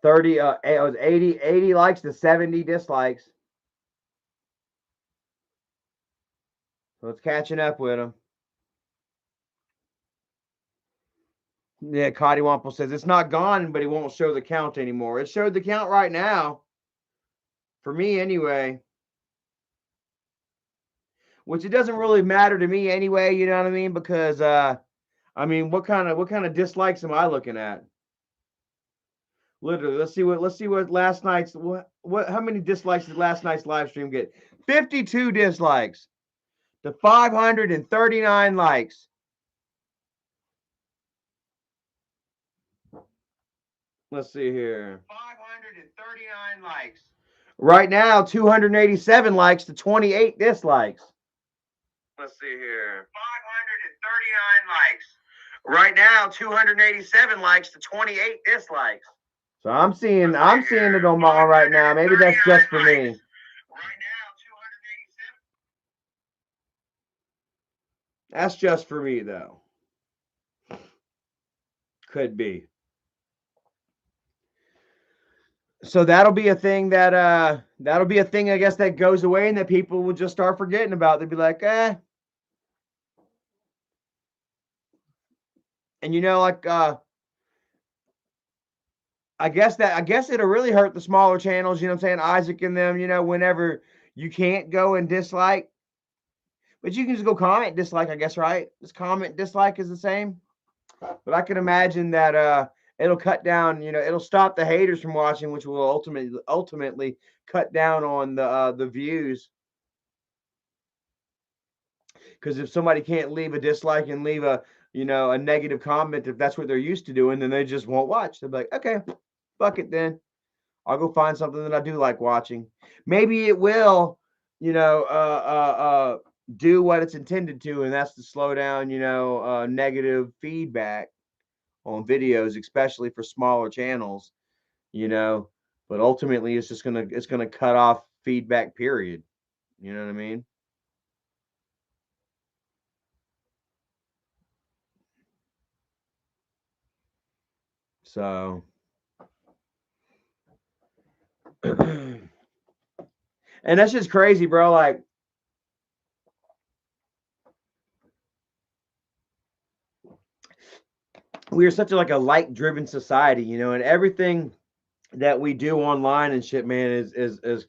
Speaker 1: 30, it was 80 likes to 70 dislikes. So it's catching up with him. Yeah, Cotty Wample says it's not gone, but he won't show the count anymore. It showed the count right now. For me, anyway. Which it doesn't really matter to me anyway, you know what I mean? Because I mean, what kind of dislikes am I looking at? Literally, let's see what last night's how many dislikes did last night's live stream get? 52 dislikes to 539 likes. Let's see here. 539 likes. Right now, 287 likes to 28 dislikes. Let's see here. 539 likes. Right now, 287 likes to 28 dislikes. So I'm seeing it on my right now. Maybe that's just for me. Right now, 287. That's just for me though. Could be. So that'll be a thing that I guess that goes away and that people will just start forgetting about. They'll be like, eh. And you know, like I guess it'll really hurt the smaller channels, you know what I'm saying? Isaac and them, you know, whenever you can't go and dislike. But you can just go comment, dislike, I guess, right? Just comment, dislike is the same. But I can imagine that it'll cut down, you know, it'll stop the haters from watching, which will ultimately cut down on the views. Because if somebody can't leave a dislike and leave a negative comment, if that's what they're used to doing, then they just won't watch. They'll be like, okay, fuck it then. I'll go find something that I do like watching. Maybe it will, do what it's intended to, and that's to slow down, negative feedback on videos, especially for smaller channels, you know. But ultimately, it's gonna cut off feedback. Period. You know what I mean? So, and that's just crazy, bro. Like, we are such like a like driven society, and everything that we do online and shit, man, is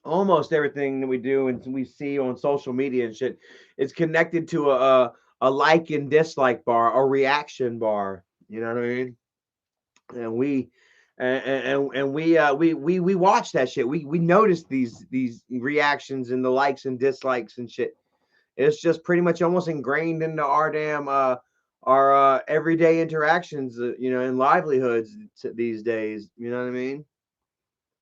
Speaker 1: almost everything that we do and we see on social media and shit is connected to a like and dislike bar, a reaction bar. You know what I mean? And we watch that shit. We notice these reactions and the likes and dislikes and shit. It's just pretty much almost ingrained into our damn our everyday interactions, and livelihoods these days. You know what I mean?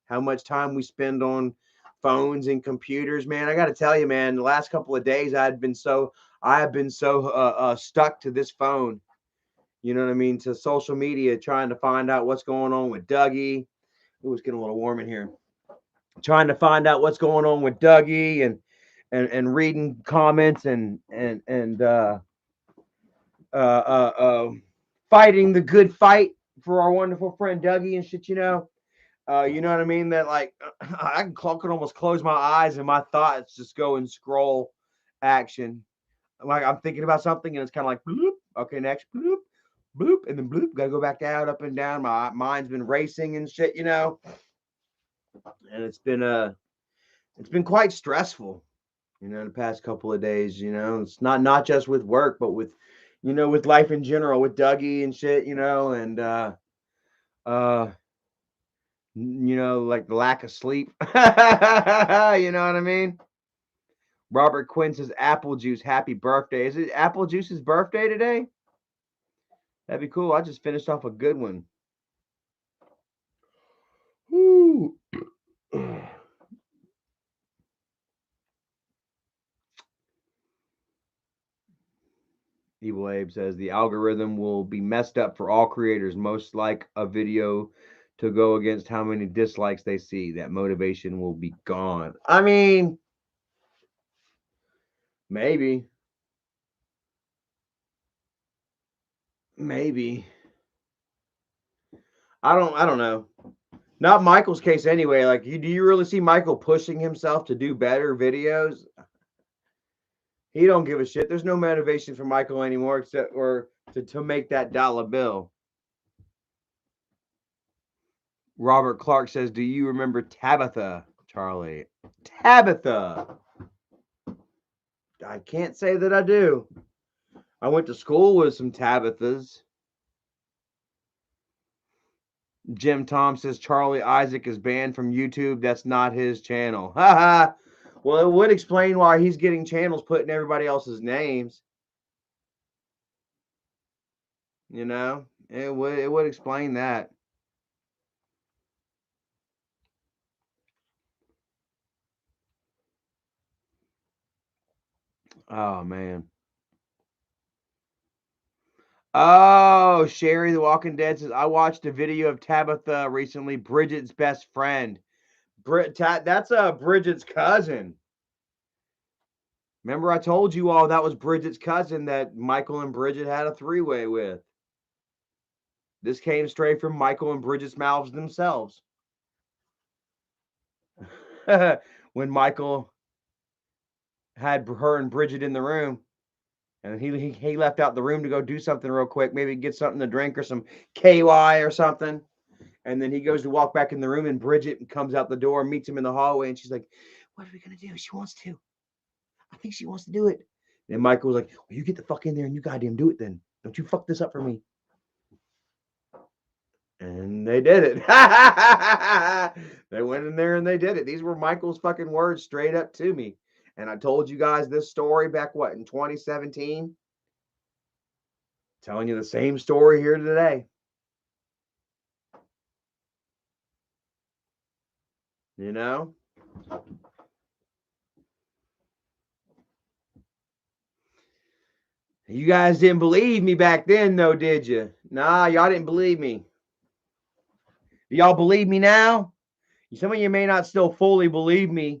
Speaker 1: How much time we spend on phones and computers, man. I got to tell you, man, the last couple of days I have been so stuck to this phone. You know what I mean? To social media, trying to find out what's going on with Dougie. Ooh, it's getting a little warm in here. Trying to find out what's going on with Dougie and reading comments and uh, uh, uh, fighting the good fight for our wonderful friend Dougie and shit. You know what I mean? That like could almost close my eyes and my thoughts just go and scroll action. Like I'm thinking about something and it's kind of like bloop. Okay, next bloop, bloop, and then bloop. Got to go back down, up and down. My mind's been racing and shit. And it's been quite stressful. The past couple of days. It's not just with work, but with with life in general, with Dougie and shit. And uh like the lack of sleep. You know what I mean? Robert Quinn says apple juice, happy birthday. Is it apple juice's birthday today? That'd be cool. I just finished off a good one. Woo. Evil Abe says the algorithm will be messed up for all creators. Most like a video to go against how many dislikes they see. That motivation will be gone. I mean, maybe. Maybe. I don't know. Not Michael's case anyway. Like, do you really see Michael pushing himself to do better videos? He don't give a shit. There's no motivation for Michael anymore except or to make that dollar bill. Robert Clark says, "Do you remember Tabitha, Charlie?" Tabitha. I can't say that I do. I went to school with some Tabithas. Jim Tom says Charlie Isaac is banned from YouTube. That's not his channel. Haha. Well, it would explain why he's getting channels put in everybody else's names. It would explain that. Oh man. Oh, Sherry the Walking Dead says I watched a video of Tabitha recently, Bridget's best friend. That's Bridget's cousin. Remember I told you all that was Bridget's cousin that Michael and Bridget had a three-way with. This came straight from Michael and Bridget's mouths themselves. When Michael had her and Bridget in the room, and he left out the room to go do something real quick, maybe get something to drink or some KY or something. And then he goes to walk back in the room, and Bridget comes out the door, meets him in the hallway, and she's like, "What are we gonna do? She wants to. I think she wants to do it." And Michael was like, "Well, you get the fuck in there and you goddamn do it then. Don't you fuck this up for me." And they did it. They went in there and they did it. These were Michael's fucking words straight up to me. And I told you guys this story back in 2017? Telling you the same story here today. You know? You guys didn't believe me back then, though, did you? Nah, y'all didn't believe me. Do y'all believe me now? Some of you may not still fully believe me.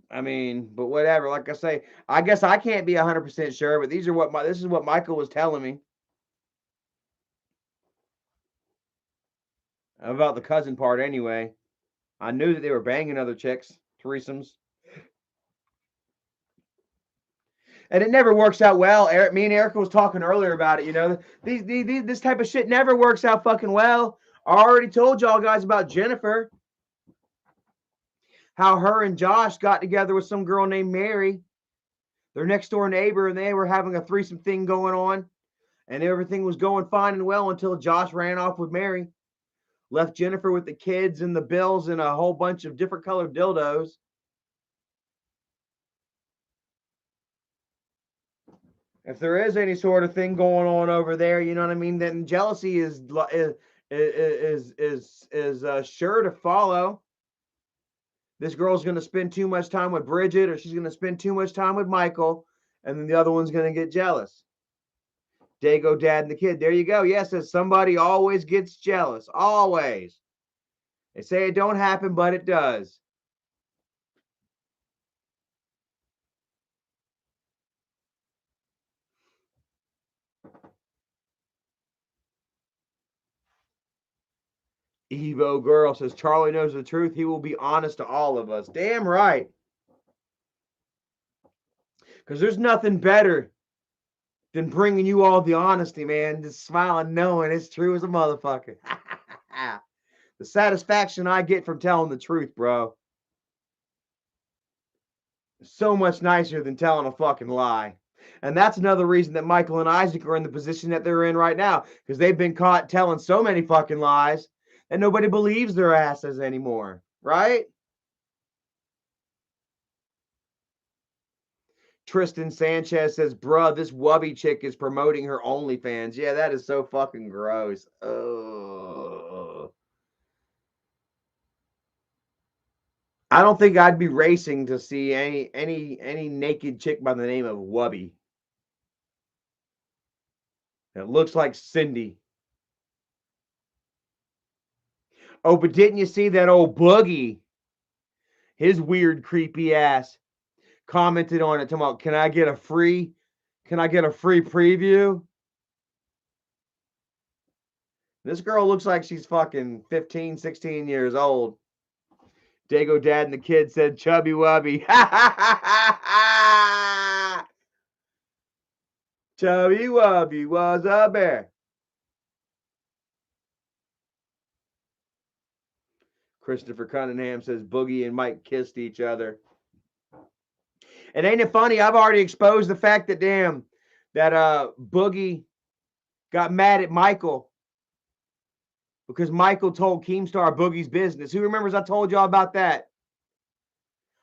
Speaker 1: I mean, but whatever. Like I say, I guess I can't be 100% sure, but this is what Michael was telling me about the cousin part. Anyway, I knew that they were banging other chicks, threesomes, and it never works out well. Me and Erica was talking earlier about it. You know, this type of shit never works out fucking well. I already told y'all guys about Jennifer, how her and Josh got together with some girl named Mary, their next door neighbor, and they were having a threesome thing going on, and everything was going fine and well until Josh ran off with Mary, left Jennifer with the kids and the bills and a whole bunch of different colored dildos. If there is any sort of thing going on over there, you know what I mean, then jealousy is sure to follow. This girl's going to spend too much time with Bridget, or she's going to spend too much time with Michael, and then the other one's going to get jealous. Dago, dad, and the kid. There you go. Yes, somebody always gets jealous. Always. They say it don't happen, but it does. Evo girl says Charlie knows the truth. He will be honest to all of us. Damn right. Because there's nothing better than bringing you all the honesty, man. Just smiling, knowing it's true as a motherfucker. The satisfaction I get from telling the truth, bro. So much nicer than telling a fucking lie. And that's another reason that Michael and Isaac are in the position that they're in right now. Because they've been caught telling so many fucking lies that nobody believes their asses anymore. Right? Tristan Sanchez says, bruh, this wubby chick is promoting her OnlyFans. Yeah, that is so fucking gross. Oh. I don't think I'd be racing to see any naked chick by the name of Wubby. It looks like Cindy. Oh, but didn't you see that old Boogie? His weird, creepy ass commented on it, talking about, can I get a free preview? This girl looks like she's fucking 15, 16 years old. Dago dad and the kid said chubby wubby. Chubby wubby was a bear. Christopher Cunningham says Boogie and Mike kissed each other. And ain't it funny? I've already exposed the fact that Boogie got mad at Michael because Michael told Keemstar Boogie's business. Who remembers I told y'all about that?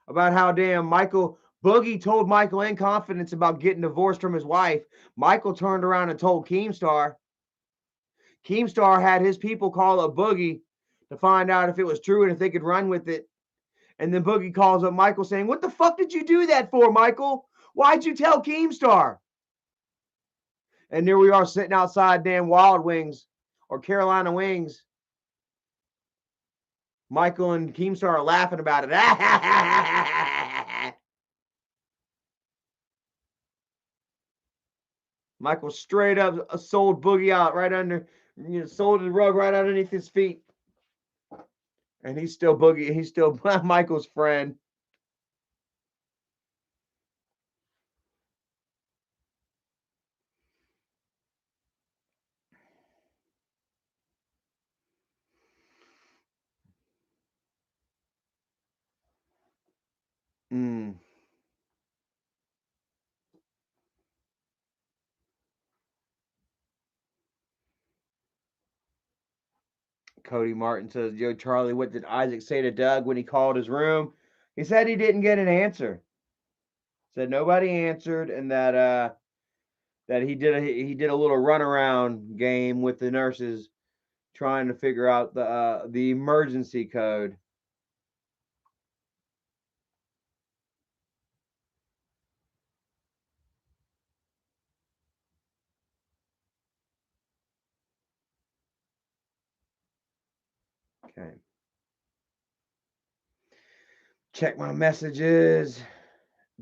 Speaker 1: About how Boogie told Michael in confidence about getting divorced from his wife. Michael turned around and told Keemstar. Keemstar had his people call up Boogie to find out if it was true and if they could run with it. And then Boogie calls up Michael saying, what the fuck did you do that for, Michael? Why'd you tell Keemstar? And there we are sitting outside damn Wild Wings or Carolina Wings. Michael and Keemstar are laughing about it. Michael straight up sold Boogie out right under, sold the rug right underneath his feet. And he's still Michael's friend. Cody Martin says, yo, Charlie, what did Isaac say to Doug when he called his room? He said he didn't get an answer. Said nobody answered, and that he did a little runaround game with the nurses trying to figure out the emergency code. Okay. Check my messages.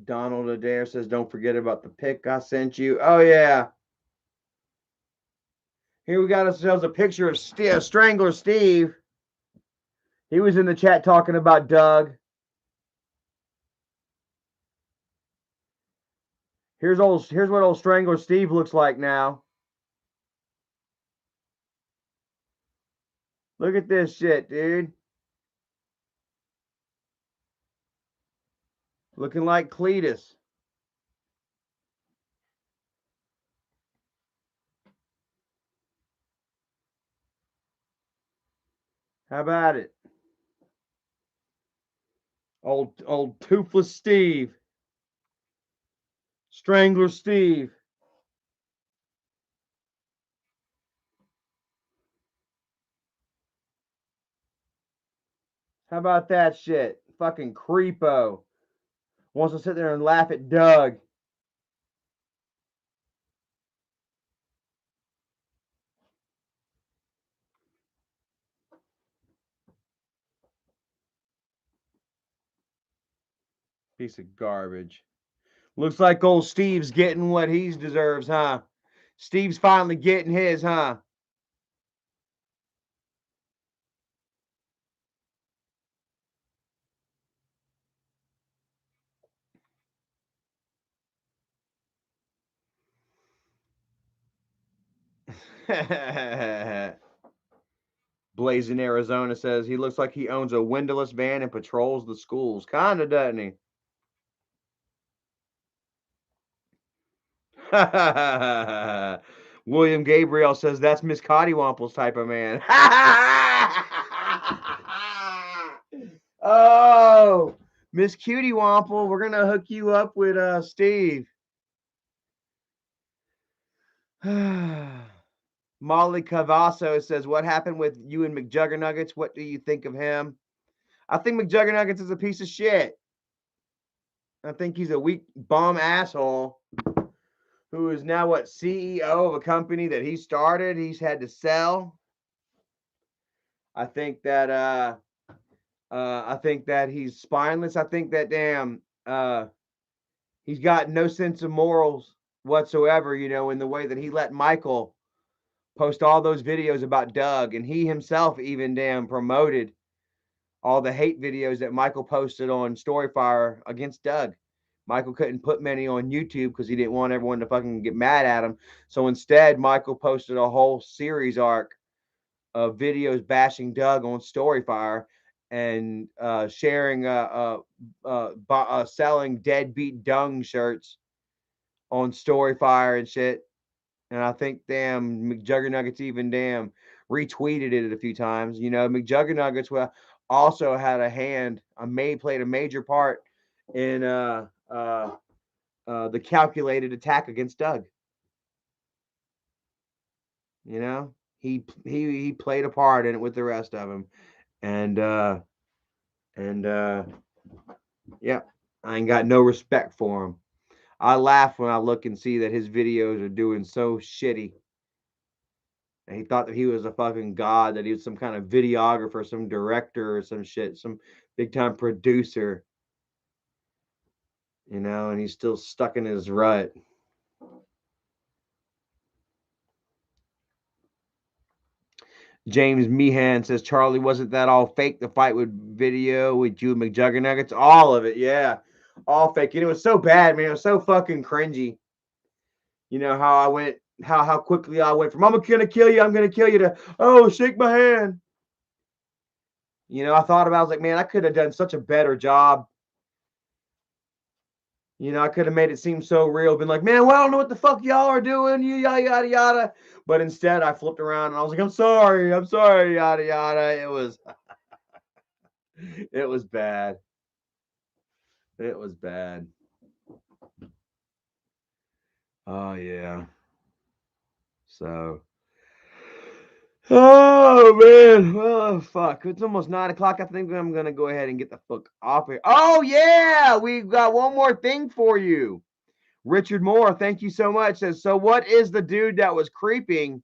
Speaker 1: Donald Adair says, don't forget about the pic I sent you. Oh, yeah. Here we got ourselves a picture of Strangler Steve. He was in the chat talking about Doug. Here's what old Strangler Steve looks like now. Look at this shit, dude. Looking like Cletus. How about it? Old Toothless Steve. Strangler Steve. How about that shit? Fucking creepo. Wants to sit there and laugh at Doug. Piece of garbage. Looks like old Steve's getting what he deserves, huh? Steve's finally getting his, huh? Blazing Arizona says he looks like he owns a windowless van and patrols the schools. Kinda, doesn't he? William Gabriel says that's Miss Cottywample's type of man. Oh, Miss Cutie Wample, we're gonna hook you up with Steve. Molly Cavasso says, what happened with you and McJuggernuggets? What do you think of him? I think McJuggernuggets is a piece of shit. I think he's a weak bum asshole who is now what, CEO of a company that he started, he's had to sell. I think that he's spineless. I think that he's got no sense of morals whatsoever, you know, in the way that he let Michael post all those videos about Doug, and he himself even promoted all the hate videos that Michael posted on Storyfire against Doug. Michael couldn't put many on YouTube because he didn't want everyone to fucking get mad at him. So instead, Michael posted a whole series arc of videos bashing Doug on Storyfire and sharing selling deadbeat dung shirts on Storyfire and shit. And I think McJuggernuggets even retweeted it a few times. You know, McJuggernuggets also had played a major part in the calculated attack against Doug. You know, he played a part in it with the rest of them, and yeah, I ain't got no respect for him. I laugh when I look and see that his videos are doing so shitty. And he thought that he was a fucking god, that he was some kind of videographer, some director or some shit, some big time producer. You know, and he's still stuck in his rut. James Meehan says, Charlie, wasn't that all fake? The fight with video with you and McJuggernuggets? All of it, yeah. All fake. And it was so bad, man. It was so fucking cringy. You know how I went, how quickly I went from I'm gonna kill you to, oh, shake my hand. You know, I was like, man, I could have done such a better job. You know, I could have made it seem so real, been like, man, well, I don't know what the fuck y'all are doing, you yada yada yada. But instead I flipped around and I was like, I'm sorry, yada yada. It was it was bad. It was bad. Oh yeah. So oh man. Oh fuck. It's almost 9 o'clock. I think I'm gonna go ahead and get the fuck off here. Oh yeah, we've got one more thing for you. Richard Moore, thank you so much. Says, so what is the dude that was creeping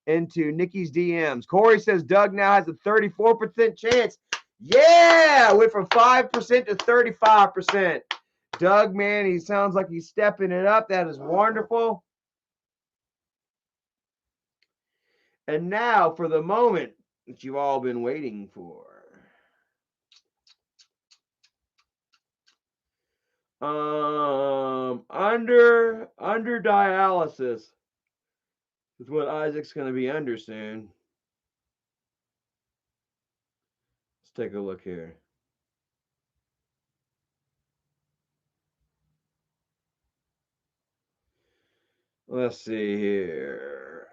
Speaker 1: into Nikki's DMs. Corey says Doug now has a 34% chance. Yeah, went from 5% to 35%. Doug, man, he sounds like he's stepping it up. That is wonderful. And now for the moment that you've all been waiting for. Under dialysis is what Isaac's going to be under soon. Let's take a look here. Let's see here.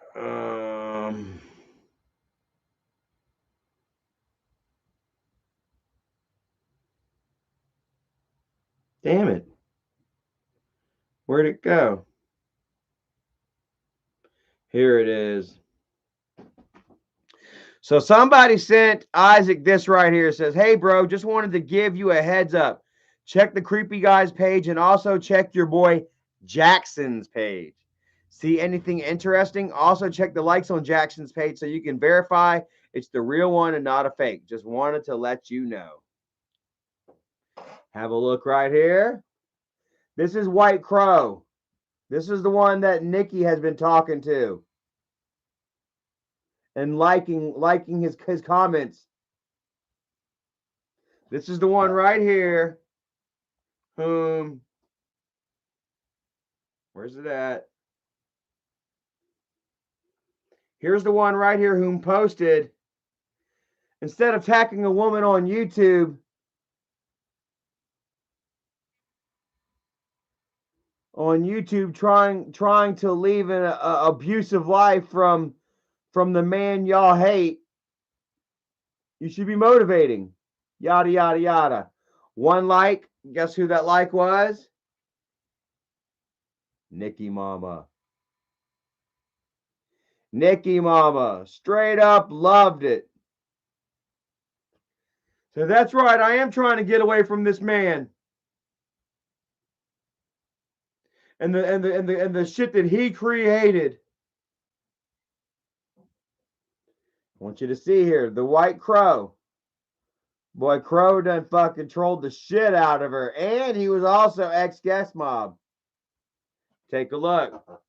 Speaker 1: Damn it. Where'd it go? Here it is. So somebody sent Isaac this right here. It says, hey, bro, just wanted to give you a heads up. Check the Creepy Guys page and also check your boy Jackson's page. See anything interesting? Also check the likes on Jackson's page so you can verify it's the real one and not a fake. Just wanted to let you know. Have a look right here. This is White Crow. This is the one that Nikki has been talking to and liking his comments. This is the one right here. Where's it at? Here's the one right here whom posted, instead of attacking a woman on YouTube, trying to leave an abusive life from the man y'all hate, you should be motivating. Yada, yada, yada. One like. Guess who that like was? Nikki Mama. Nikki Mama. Straight up loved it. So that's right. I am trying to get away from this man. And the shit that he created. I want you to see here. The White Crow. Boy, Crow done fucking trolled the shit out of her. And he was also ex-guest mob. Take a look.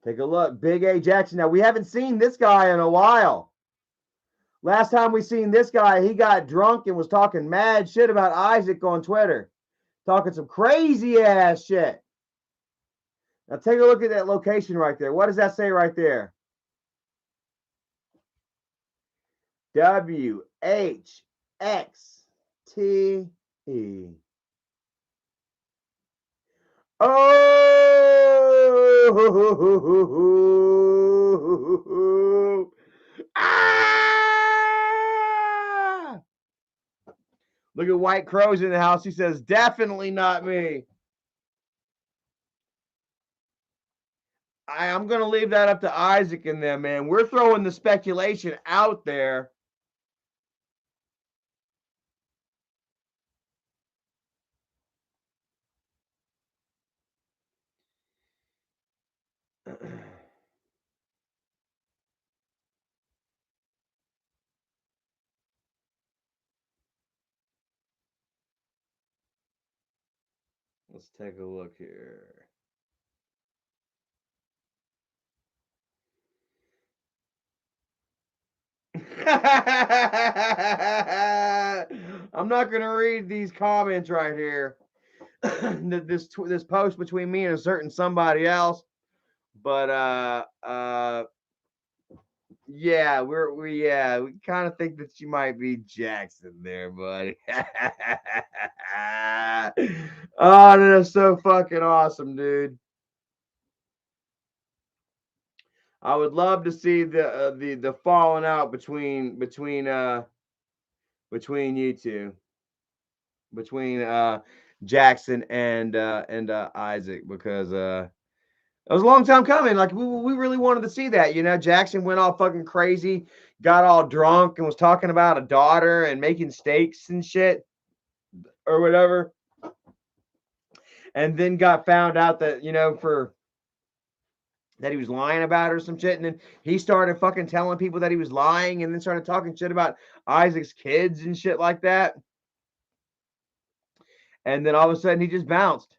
Speaker 1: Take a look. Big A Jackson. Now, we haven't seen this guy in a while. Last time we seen this guy, he got drunk and was talking mad shit about Isaac on Twitter. Talking some crazy ass shit. Now, take a look at that location right there. What does that say right there? WHXTE. Oh! Ah! Look at White Crow's in the house. He says, definitely not me. I'm going to leave that up to Isaac and them, man. We're throwing the speculation out there. Let's take a look here. I'm not going to read these comments right here. this post between me and a certain somebody else, but yeah, we kind of think that you might be Jackson there, buddy. Oh, that's so fucking awesome, dude. I would love to see the falling out between you two, between Jackson and Isaac, because it was a long time coming. Like we really wanted to see that, you know. Jackson went all fucking crazy, got all drunk, and was talking about a daughter and making steaks and shit or whatever, and then got found out that, you know, for that he was lying about or some shit, and then he started fucking telling people that he was lying, and then started talking shit about Isaac's kids and shit like that. And then all of a sudden he just bounced.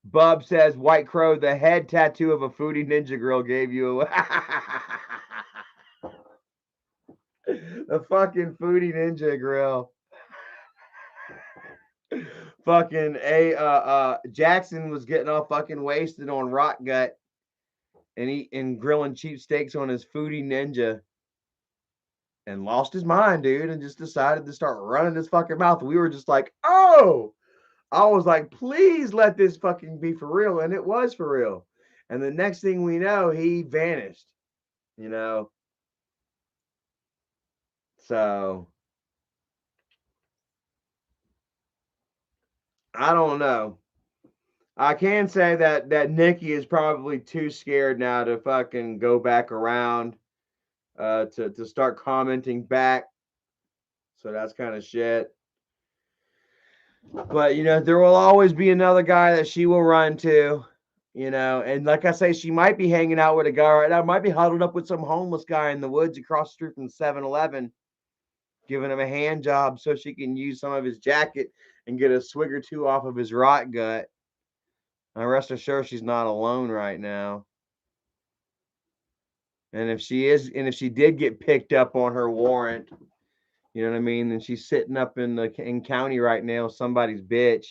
Speaker 1: Bub says White Crow, the head tattoo of a foodie ninja girl gave you a the fucking foodie ninja grill. Fucking Jackson was getting all fucking wasted on rock gut and grilling cheap steaks on his foodie ninja and lost his mind, dude, and just decided to start running his fucking mouth. We were just like, oh, I was like, please let this fucking be for real. And it was for real. And the next thing we know, he vanished, you know. So I don't know. I can say that Nikki is probably too scared now to fucking go back around to start commenting back. So that's kind of shit. But you know, there will always be another guy that she will run to, you know. And like I say, she might be hanging out with a guy right now, might be huddled up with some homeless guy in the woods across the street from 7-Eleven, giving him a hand job so she can use some of his jacket and get a swig or two off of his rot gut. I rest assured she's not alone right now. And if she did get picked up on her warrant, you know what I mean, then she's sitting up in county right now, somebody's bitch.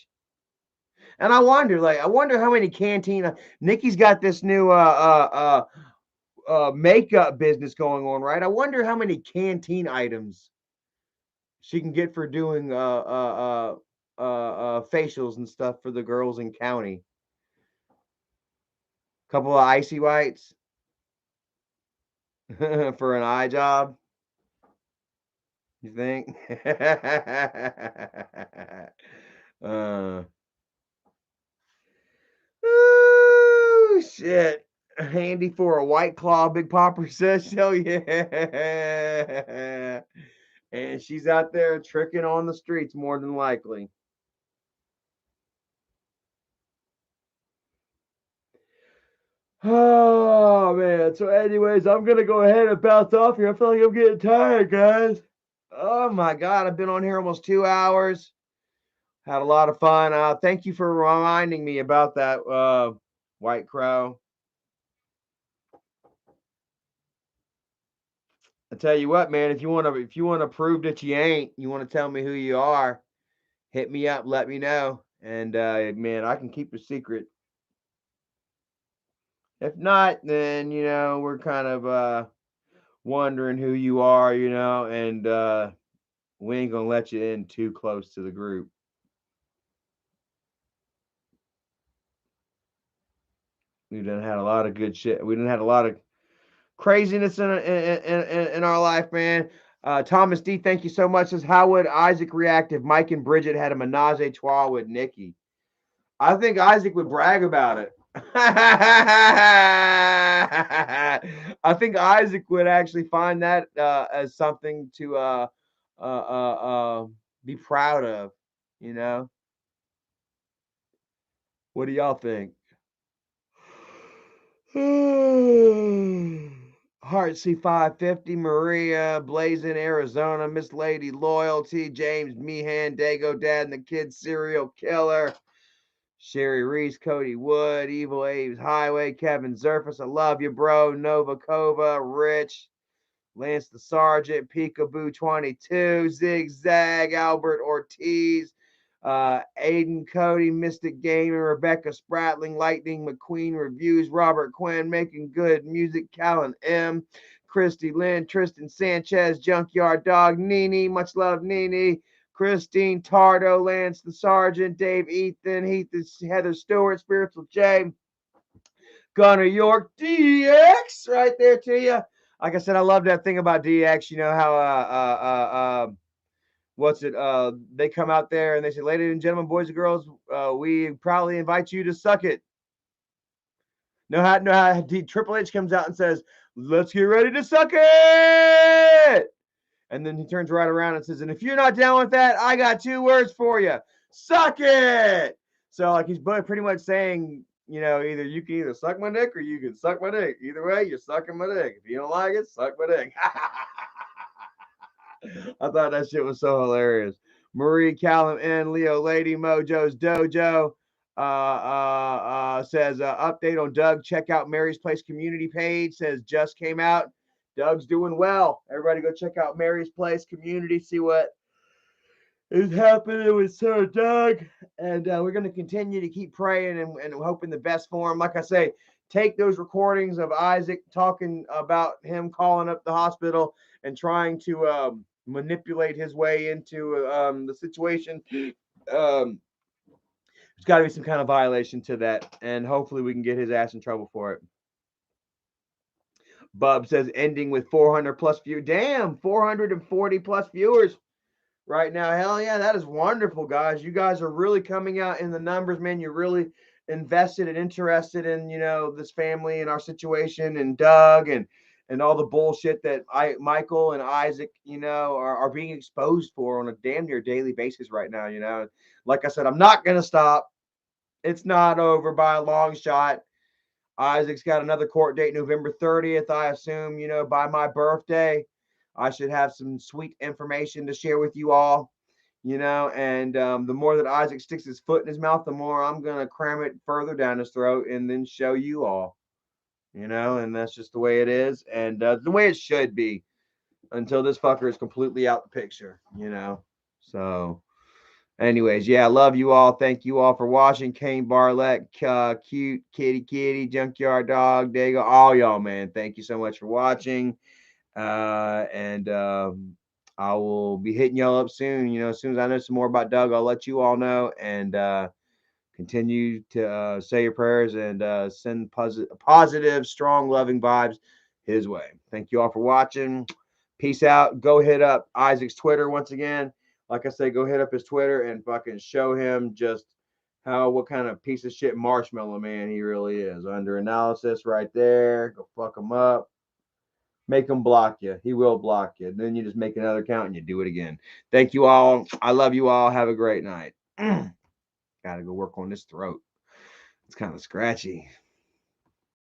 Speaker 1: And I wonder how many canteen. Nikki's got this new makeup business going on, right? I wonder how many canteen items she can get for doing facials and stuff for the girls in county. Couple of icy whites for an eye job. You think? Oh shit. Handy for a White Claw, Big Popper says, hell yeah. And she's out there tricking on the streets more than likely. Oh man. So anyways, I'm gonna go ahead and bounce off here. I feel like I'm getting tired, guys. Oh my god, I've been on here almost 2 hours. Had a lot of fun. Thank you for reminding me about that White Crow. I tell you what, man, if you want to prove that you ain't, you want to tell me who you are, hit me up, let me know, and man, I can keep a secret. If not, then you know we're kind of wondering who you are, you know, and we ain't gonna let you in too close to the group. We done had a lot of good shit. We done had a lot of craziness in our life, man. Thomas D, thank you so much. Says, how would Isaac react if Mike and Bridget had a menage a trois with Nikki? I think Isaac would brag about it. I think Isaac would actually find that as something to be proud of. You know, what do y'all think? Heart C550, Maria, Blazing, Arizona, Miss Lady Loyalty, James Meehan, Dago Dad and the Kids Serial Killer, Sherry Reese, Cody Wood, Evil Abe's Highway, Kevin Zerfus, I love you, bro, Nova Kova, Rich, Lance the Sergeant, Peekaboo 22, Zigzag, Albert Ortiz, Aiden Cody, Mystic Gaming, Rebecca Spratling, Lightning McQueen Reviews, Robert Quinn, Making Good Music, Callan M, Christy Lynn, Tristan Sanchez, Junkyard Dog, Nene, much love, Nene, Christine Tardo, Lance the Sergeant, Dave Ethan, Heather Stewart, Spiritual J, Gunner York, DX, right there to you. Like I said, I love that thing about DX. You know how what's it? They come out there and they say, "Ladies and gentlemen, boys and girls, we proudly invite you to suck it." No, how Triple H comes out and says, "Let's get ready to suck it." And then he turns right around and says, "And if you're not down with that, I got 2 words for you: suck it." So like he's pretty much saying, either you can either suck my dick or you can suck my dick. Either way, you're sucking my dick. If you don't like it, suck my dick. I thought that shit was so hilarious. Marie Callum N. Leo Lady Mojo's Dojo says update on Doug. Check out Mary's Place community page. Says just came out. Doug's doing well. Everybody go check out Mary's Place community. See what is happening with Sir Doug. And we're going to continue to keep praying and hoping the best for him. Like I say, take those recordings of Isaac talking about him calling up the hospital and trying to manipulate his way into the situation. There's got to be some kind of violation to that. And hopefully we can get his ass in trouble for it. Bub says ending with 400 plus views. Damn, 440 plus viewers right now. Hell yeah, that is wonderful, guys. You guys are really coming out in the numbers, man. You're really invested and interested in, this family and our situation and Doug and all the bullshit that Michael and Isaac, are being exposed for on a damn near daily basis right now. Like I said, I'm not going to stop. It's not over by a long shot. Isaac's got another court date November 30th. I assume, by my birthday, I should have some sweet information to share with you all, and the more that Isaac sticks his foot in his mouth, the more I'm going to cram it further down his throat and then show you all, and that's just the way it is. And the way it should be until this fucker is completely out the picture, So, anyways, yeah, I love you all. Thank you all for watching. Kane Barlett, Cute, Kitty, Junkyard Dog, Dago, all y'all, man. Thank you so much for watching. And I will be hitting y'all up soon. As soon as I know some more about Doug, I'll let you all know. And continue to say your prayers and send positive, strong, loving vibes his way. Thank you all for watching. Peace out. Go hit up Isaac's Twitter once again. Like I say, go hit up his Twitter and fucking show him just what kind of piece of shit marshmallow man he really is. Under analysis right there. Go fuck him up. Make him block you. He will block you. Then you just make another account and you do it again. Thank you all. I love you all. Have a great night. Gotta go work on this throat. It's kind of scratchy.